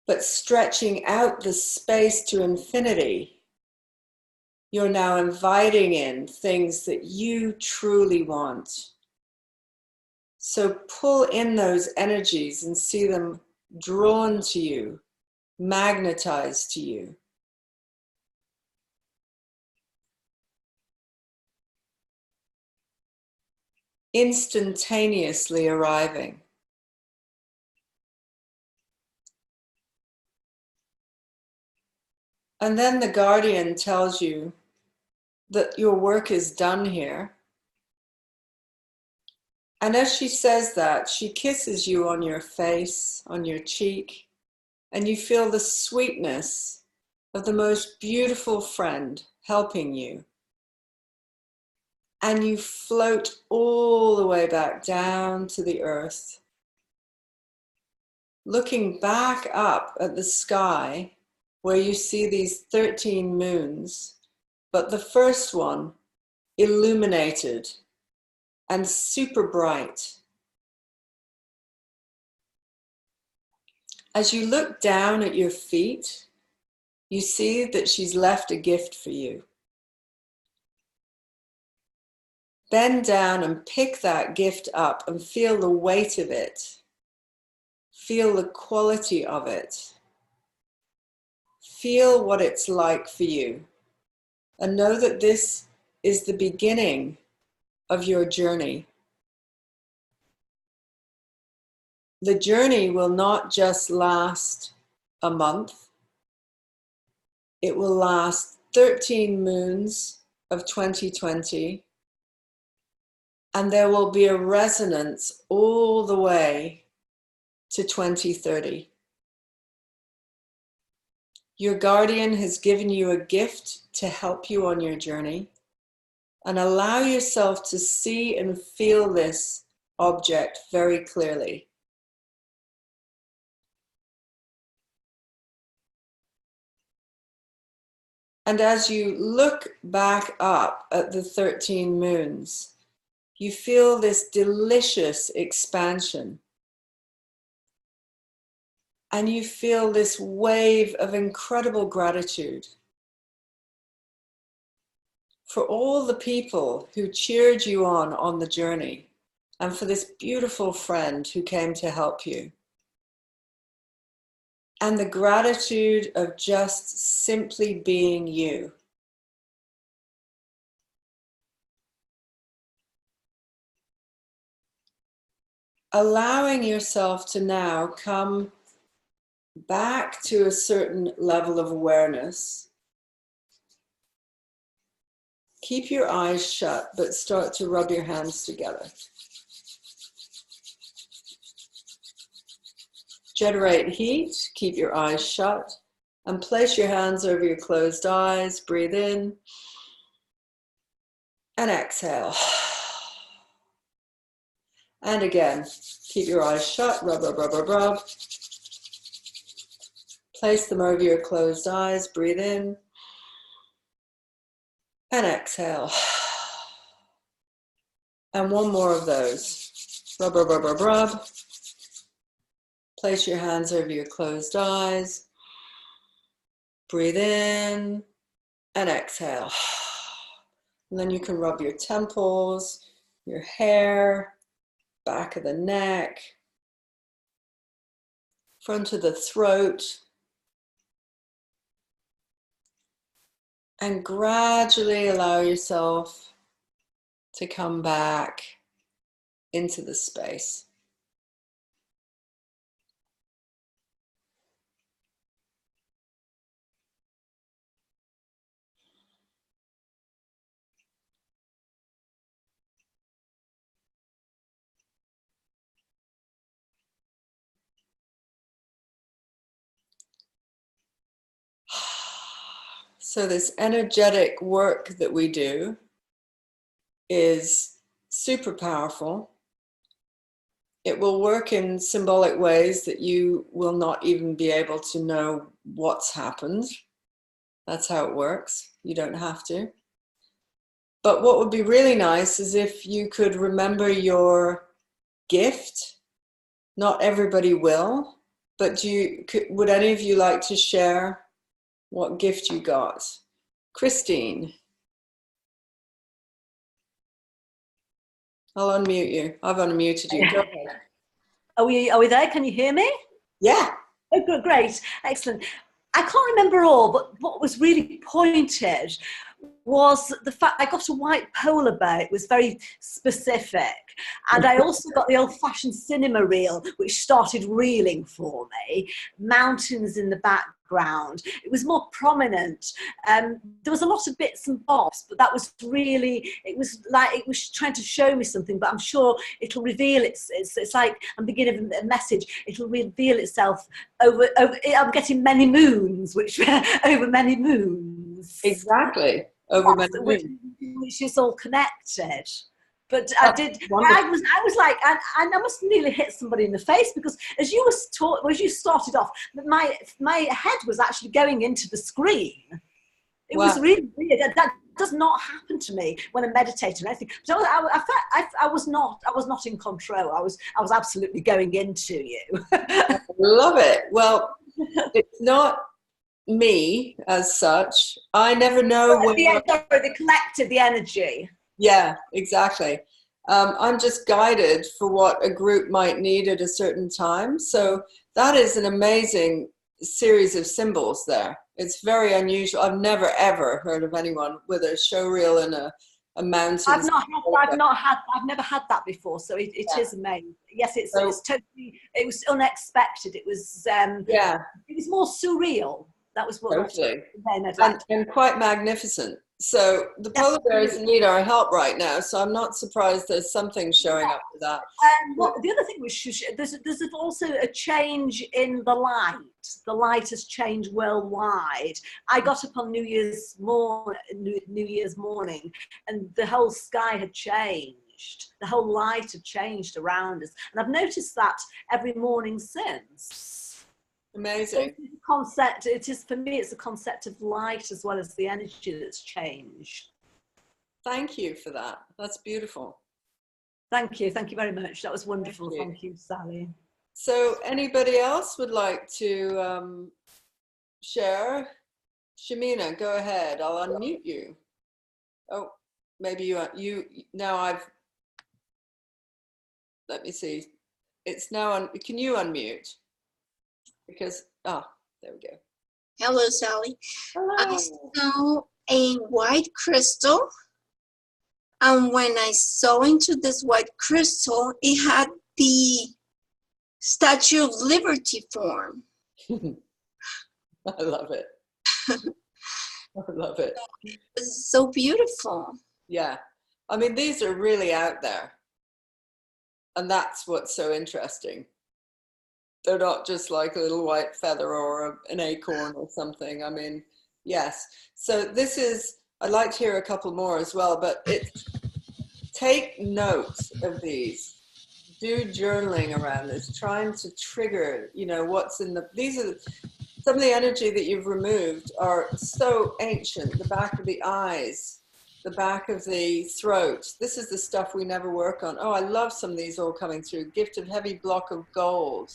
But stretching out the space to infinity, you're now inviting in things that you truly want. So pull in those energies and see them drawn to you, magnetized to you. Instantaneously arriving. And then the guardian tells you that your work is done here. And as she says that, she kisses you on your face, on your cheek, and you feel the sweetness of the most beautiful friend helping you. And you float all the way back down to the earth, looking back up at the sky where you see these 13 moons, but the first one illuminated and super bright. As you look down at your feet, you see that she's left a gift for you. Bend down and pick that gift up and feel the weight of it. Feel the quality of it. Feel what it's like for you. And know that this is the beginning of your journey. The journey will not just last a month. It will last 13 moons of 2020. And there will be a resonance all the way to 2030. Your guardian has given you a gift to help you on your journey, and allow yourself to see and feel this object very clearly. And as you look back up at the 13 moons, you feel this delicious expansion. And you feel this wave of incredible gratitude for all the people who cheered you on the journey, and for this beautiful friend who came to help you. And the gratitude of just simply being you. Allowing yourself to now come back to a certain level of awareness. Keep your eyes shut, but start to rub your hands together. Generate heat, keep your eyes shut, And place your hands over your closed eyes. Breathe in and exhale. And again, keep your eyes shut. Rub, rub, rub, rub, rub. Place them over your closed eyes. Breathe in and exhale. And one more of those. Rub, rub, rub, rub, rub. Place your hands over your closed eyes. Breathe in and exhale. And then you can rub your temples, your hair, back of the neck, front of the throat. And gradually allow yourself to come back into the space. So this energetic work that we do is super powerful. It will work in symbolic ways that you will not even be able to know what's happened. That's how it works. You don't have to. But what would be really nice is if you could remember your gift. Not everybody will, but would any of you like to share what gift you got? Christine. I'll unmute you. I've unmuted you. Go ahead. Are we there? Can you hear me? Yeah. Oh, good, great, excellent. I can't remember all, but what was really pointed was the fact I got a white polar bear. It was very specific. And I also got the old-fashioned cinema reel, which started reeling for me. Mountains in the background. It was more prominent. There was a lot of bits and bobs, but that was really, it was trying to show me something, but I'm sure it'll reveal it's like I'm beginning a message. It'll reveal itself over I'm getting many moons, which over many moons. Exactly. Over many moons. Which is all connected. But I was like, I must nearly hit somebody in the face, because as you started off, my head was actually going into the screen. It was really weird. That does not happen to me when I'm meditating or anything. So I was not in control. I was absolutely going into you. I love it. Well, it's not me as such. I never know when the collective, the energy. Yeah, exactly. I'm just guided for what a group might need at a certain time. So that is an amazing series of symbols there. It's very unusual. I've never ever heard of anyone with a show reel and a mountain. I've never had that before. So it is amazing. Yes, it's totally. It was unexpected. It was It was more surreal. That was what. Totally. And quite magnificent. So the polar bears need our help right now, so I'm not surprised there's something showing up for that. The other thing was there's also a change in the light. The light has changed worldwide. I got up on New Year's morning, and the whole sky had changed. The whole light had changed around us, and I've noticed that every morning since. Amazing. It is, for me, it's a concept of light as well as the energy that's changed. Thank you for that. That's beautiful. Thank you very much. That was wonderful. Thank you, Sally. So anybody else would like to share? Shamina, go ahead. I'll unmute you. Oh, maybe you now let me see. It's now on. Can you unmute? Because, there we go. Hello, Sally. Hello. I saw a white crystal. And when I saw into this white crystal, it had the Statue of Liberty form. I love it. I love it. It's so beautiful. Yeah. I mean, these are really out there. And that's what's so interesting. They're not just like a little white feather or an acorn or something. I mean, yes. So this is, I'd like to hear a couple more as well, but take notes of these. Do journaling around this, trying to trigger, you know, what's in these are some of the energy that you've removed are so ancient. The back of the eyes, the back of the throat. This is the stuff we never work on. Oh, I love some of these all coming through. Gift of heavy block of gold,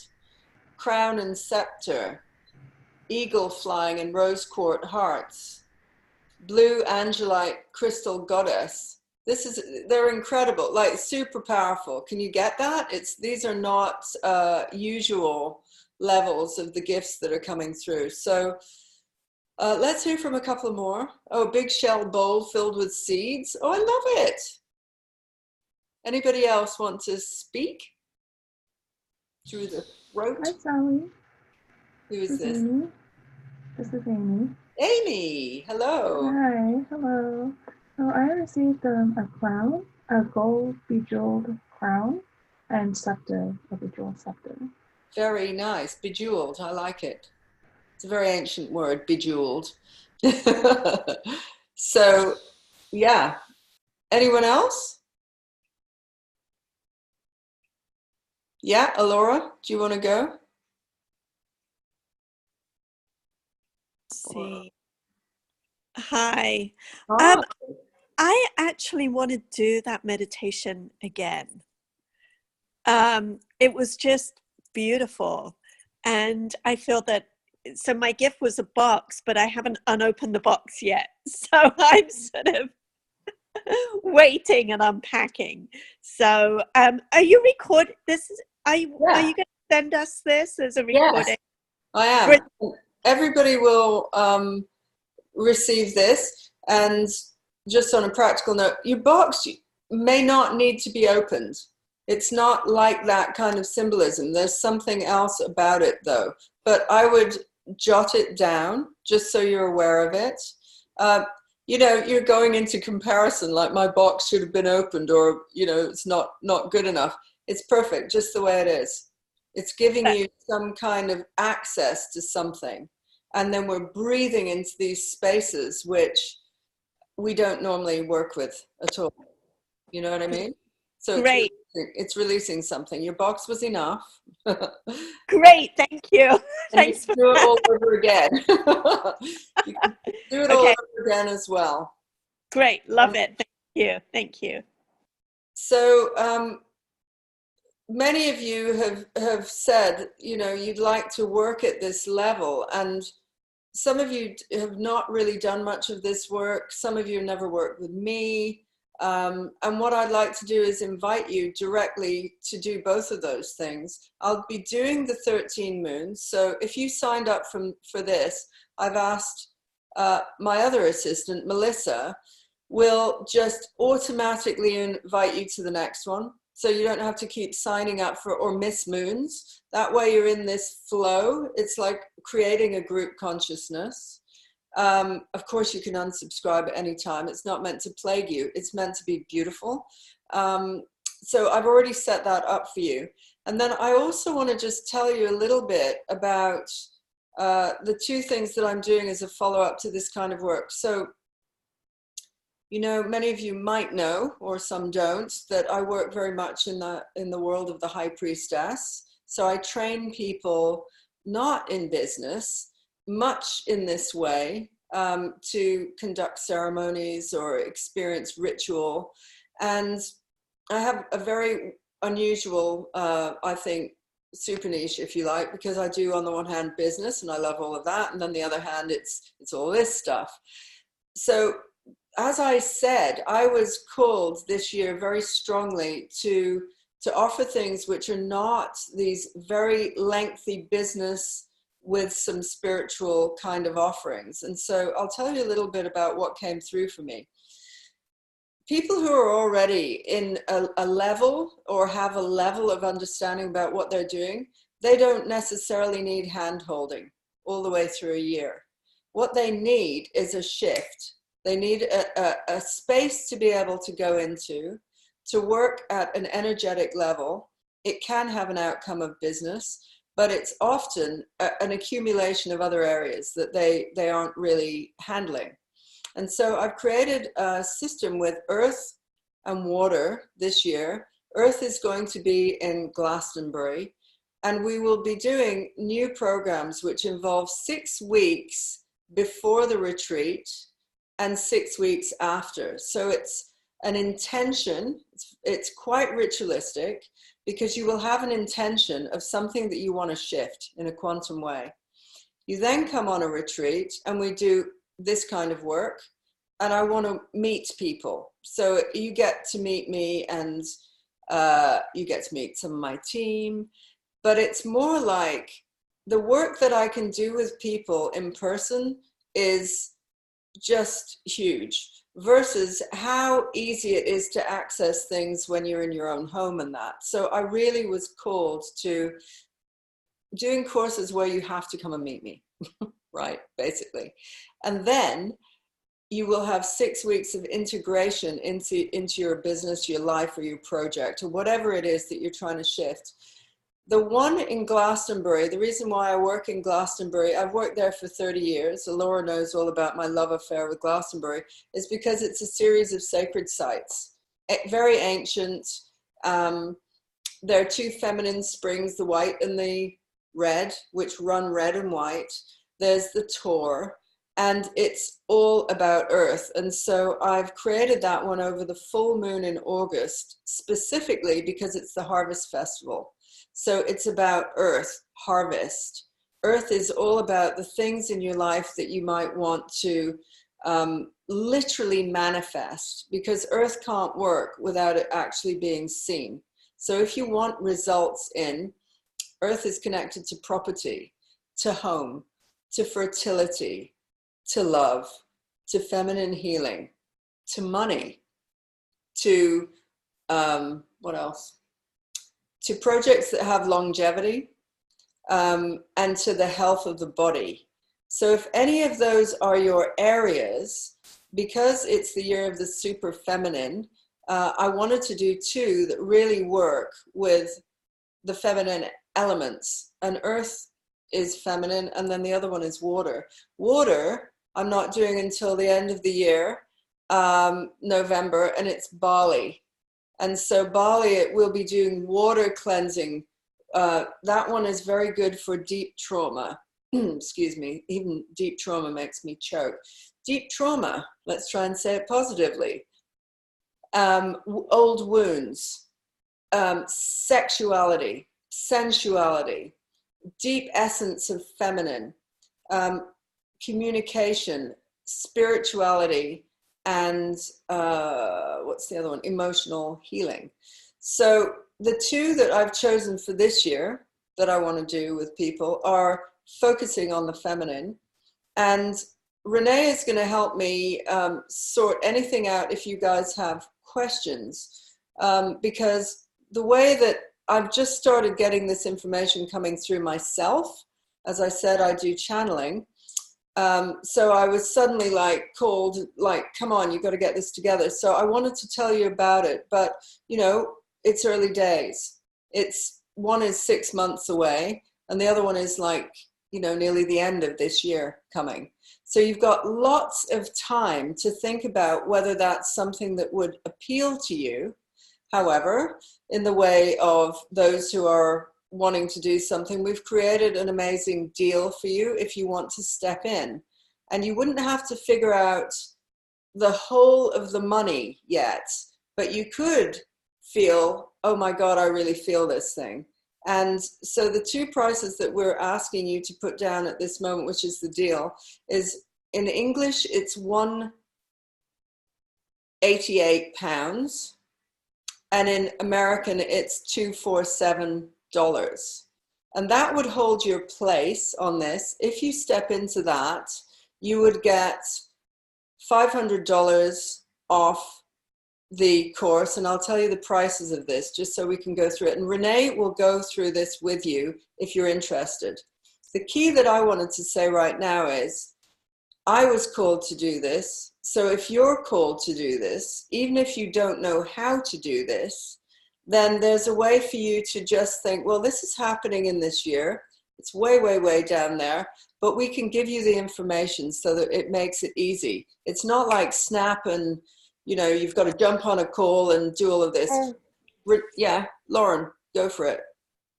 crown and scepter, eagle flying and rose quartz hearts, blue angelite crystal goddess. They're incredible, like super powerful. Can you get that? These are not usual levels of the gifts that are coming through. So let's hear from a couple more. Oh, big shell bowl filled with seeds. Oh, I love it. Anybody else want to speak? Through the throat? Hi, Sally. Who is this? Amy. This is Amy. Amy, hello. Hi, hello. So I received a crown, a gold bejeweled crown, and scepter, a bejeweled scepter. Very nice. Bejeweled, I like it. It's a very ancient word, bejeweled. So, yeah. Anyone else? Yeah, Alaura, do you want to go? Let's see. Hi. Ah, I actually want to do that meditation again. It was just beautiful. And I feel that, so my gift was a box, but I haven't unopened the box yet. So I'm sort of waiting and unpacking. So are you recording this? Are you going to send us this as a recording? yes, I am. Everybody will receive this. And just on a practical note, your box may not need to be opened. It's not like that kind of symbolism. There's something else about it though. But I would jot it down just so you're aware of it. You know, you're going into comparison like my box should have been opened, or, you know, it's not good enough. It's perfect just the way it is. It's giving you some kind of access to something. And then we're breathing into these spaces which we don't normally work with at all. You know what I mean? So Great. It's releasing something. Your box was enough. Great, thank you. Thanks for do it all over again. You can do it all over again as well. Great, love it. Thank you. Thank you. So many of you have said, you know, you'd like to work at this level, and some of you have not really done much of this work. Some of you have never worked with me. And what I'd like to do is invite you directly to do both of those things. I'll be doing the 13 moons. So if you signed up for this, I've asked my other assistant, Melissa, will just automatically invite you to the next one. So you don't have to keep signing up for or miss moons. That way you're in this flow. It's like creating a group consciousness. Of course, you can unsubscribe at any time. It's not meant to plague you. It's meant to be beautiful. So I've already set that up for you. And then I also want to just tell you a little bit about the two things that I'm doing as a follow-up to this kind of work. So, you know, many of you might know, or some don't, that I work very much in the world of the High Priestess. So I train people not in business, much in this way, to conduct ceremonies or experience ritual. And I have a very unusual, I think, super niche, if you like, because I do, on the one hand, business, and I love all of that, and on the other hand, it's all this stuff. So as I said, I was called this year very strongly to offer things which are not these very lengthy business with some spiritual kind of offerings. And so I'll tell you a little bit about what came through for me. People who are already in a level or have a level of understanding about what they're doing, they don't necessarily need hand-holding all the way through a year. What they need is a shift. They need a space to be able to go into, to work at an energetic level. It can have an outcome of business, but it's often an accumulation of other areas that they aren't really handling. And so I've created a system with earth and water this year. Earth is going to be in Glastonbury, and we will be doing new programs which involve 6 weeks before the retreat and 6 weeks after. So it's an intention, it's quite ritualistic, because you will have an intention of something that you want to shift in a quantum way. You then come on a retreat and we do this kind of work, and I want to meet people. So you get to meet me, and you get to meet some of my team, but it's more like the work that I can do with people in person is just huge, versus how easy it is to access things when you're in your own home and that. So I really was called to doing courses where you have to come and meet me, right, basically. And then you will have 6 weeks of integration into your business, your life, or your project, or whatever it is that you're trying to shift. The one in Glastonbury, the reason why I work in Glastonbury, I've worked there for 30 years. Alaura knows all about my love affair with Glastonbury, is because it's a series of sacred sites, very ancient. There are 2 feminine springs, the white and the red, which run red and white. There's the Tor, and it's all about earth. And so I've created that one over the full moon in August, specifically because it's the harvest festival. So it's about earth, harvest. Earth is all about the things in your life that you might want to literally manifest, because earth can't work without it actually being seen. So if you want results in, earth is connected to property, to home, to fertility, to love, to feminine healing, to money, to what else? To projects that have longevity, and to the health of the body. So if any of those are your areas, because it's the year of the super feminine, I wanted to do 2 that really work with the feminine elements. And earth is feminine, and then the other one is water. Water, I'm not doing until the end of the year, November, and it's Bali. And so Bali, it will be doing water cleansing. That one is very good for deep trauma. Excuse me, even deep trauma makes me choke. Deep trauma, let's try and say it positively. Old wounds, sexuality, sensuality, deep essence of feminine, communication, spirituality, and what's the other one? Emotional healing. So the 2 that I've chosen for this year that I want to do with people are focusing on the feminine. And Renee is going to help me sort anything out if you guys have questions, because the way that I've just started getting this information coming through myself, as I said, I do channeling. So I was suddenly like called, like, come on, you got to get this together. So I wanted to tell you about it, but you know, it's early days. One is 6 months away, and the other one is like, you know, nearly the end of this year coming. So you've got lots of time to think about whether that's something that would appeal to you. However, in the way of those who are wanting to do something, we've created an amazing deal for you if you want to step in. And you wouldn't have to figure out the whole of the money yet, but you could feel, oh my God, I really feel this thing. And so the 2 prices that we're asking you to put down at this moment, which is the deal, is in English, it's £188, and in American, it's $247. And that would hold your place on this. If you step into that, you would get $500 off the course, and I'll tell you the prices of this just so we can go through it. And Renee will go through this with you if you're interested. The key that I wanted to say right now is I was called to do this. So if you're called to do this, even if you don't know how to do this, then there's a way for you to just think, well, this is happening in this year. It's way, way, way down there, but we can give you the information so that it makes it easy. It's not like Snap and, you know, you've got to jump on a call and do all of this. Yeah, Lauren, go for it.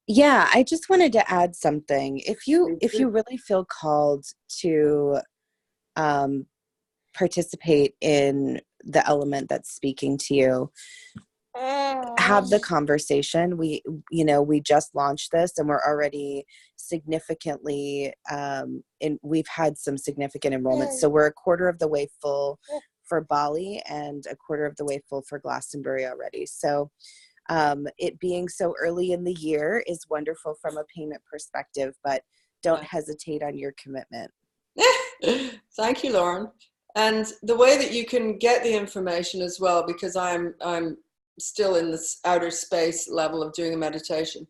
Yeah, I just wanted to add something. If you really feel called to participate in the element that's speaking to you, have the conversation. We just launched this and we're already significantly we've had some significant enrollments. So we're a quarter of the way full for Bali and a quarter of the way full for Glastonbury already. So it being so early in the year is wonderful from a payment perspective, but don't hesitate on your commitment. Thank you, Lauren. And the way that you can get the information as well, because I'm still in this outer space level of doing a meditation,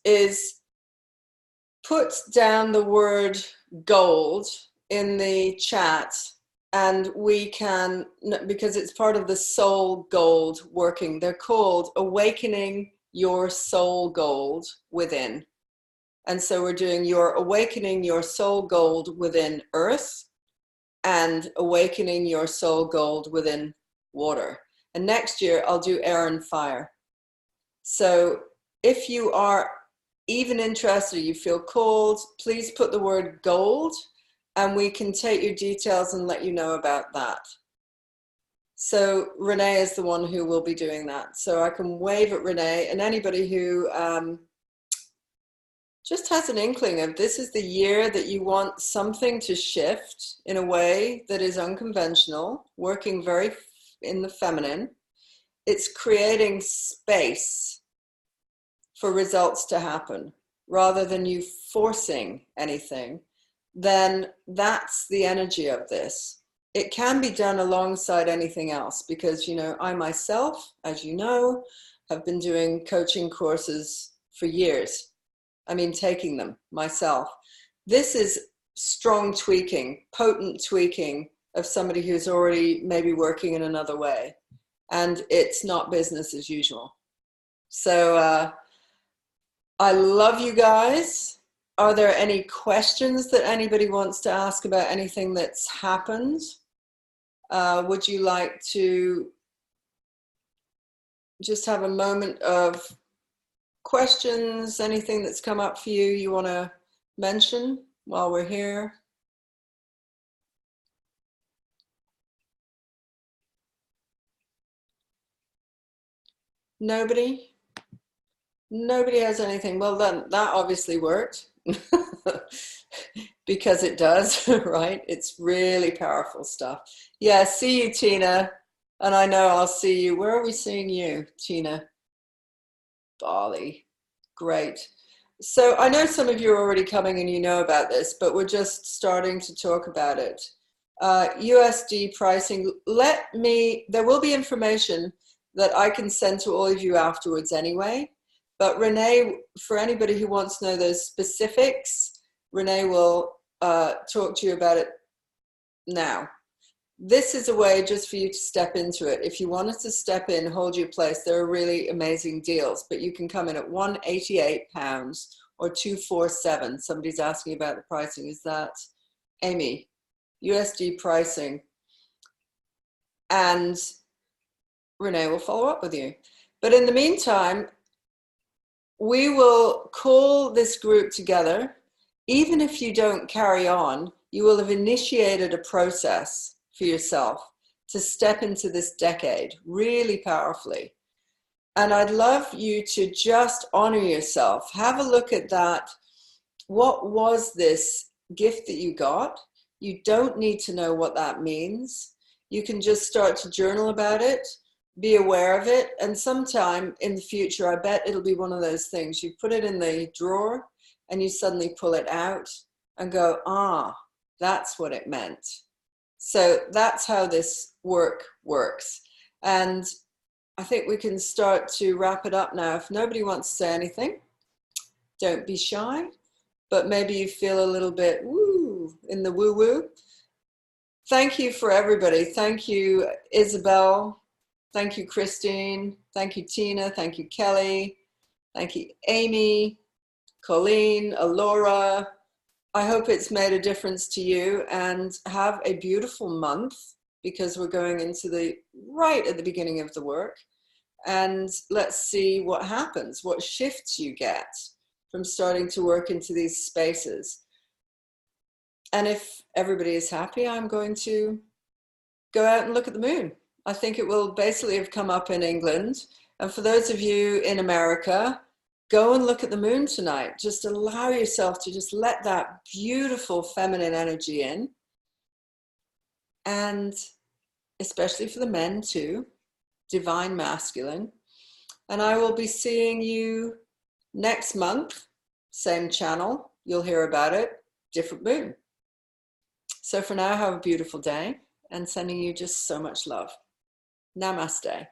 is put down the word gold in the chat, and we can, because it's part of the soul gold working, they're called Awakening Your Soul Gold Within. And so we're doing your awakening your soul gold within earth and awakening your soul gold within water. And next year I'll do air and fire. So if you are even interested, you feel called, please put the word gold and we can take your details and let you know about that. So Renee is the one who will be doing that. So I can wave at Renee, and anybody who just has an inkling of this is the year that you want something to shift in a way that is unconventional, working very in the feminine. It's creating space for results to happen rather than you forcing anything. Then that's the energy of this. It can be done alongside anything else because, you know, I myself, as you know, have been doing coaching courses for years. I mean, taking them myself. This is strong tweaking, potent tweaking of somebody who's already maybe working in another way. And it's not business as usual. So I love you guys. Are there any questions that anybody wants to ask about anything that's happened? Would you like to just have a moment of questions, anything that's come up for you you want to mention while we're here? Nobody? Nobody has anything. Well, then that obviously worked because it does, right? It's really powerful stuff. Yeah, see you, Tina. And I know I'll see you. Where are we seeing you, Tina? Bali. Great. So I know some of you are already coming and you know about this, but we're just starting to talk about it. USD pricing. There will be information that I can send to all of you afterwards anyway. But Renee, for anybody who wants to know those specifics, Renee will talk to you about it now. This is a way just for you to step into it. If you wanted to step in, hold your place, there are really amazing deals, but you can come in at £188 or $247. Somebody's asking about the pricing. Is that Amy? USD pricing. And Renee will follow up with you. But in the meantime, we will call this group together. Even if you don't carry on, you will have initiated a process for yourself to step into this decade really powerfully. And I'd love you to just honor yourself. Have a look at that. What was this gift that you got? You don't need to know what that means. You can just start to journal about it, be aware of it, and sometime in the future, I bet it'll be one of those things. You put it in the drawer and you suddenly pull it out and go, ah, that's what it meant. So that's how this work works. And I think we can start to wrap it up now. If nobody wants to say anything, don't be shy, but maybe you feel a little bit woo in the woo-woo. Thank you for everybody. Thank you, Isabelle. Thank you, Christine. Thank you, Tina. Thank you, Kelly. Thank you, Amy. Colleen, Alaura. I hope it's made a difference to you, and have a beautiful month, because we're going into right at the beginning of the work. And let's see what happens, what shifts you get from starting to work into these spaces. And if everybody is happy, I'm going to go out and look at the moon. I think it will basically have come up in England. And for those of you in America, go and look at the moon tonight. Just allow yourself to just let that beautiful feminine energy in. And especially for the men too, divine masculine. And I will be seeing you next month, same channel. You'll hear about it, different moon. So for now, have a beautiful day, and sending you just so much love. Namaste.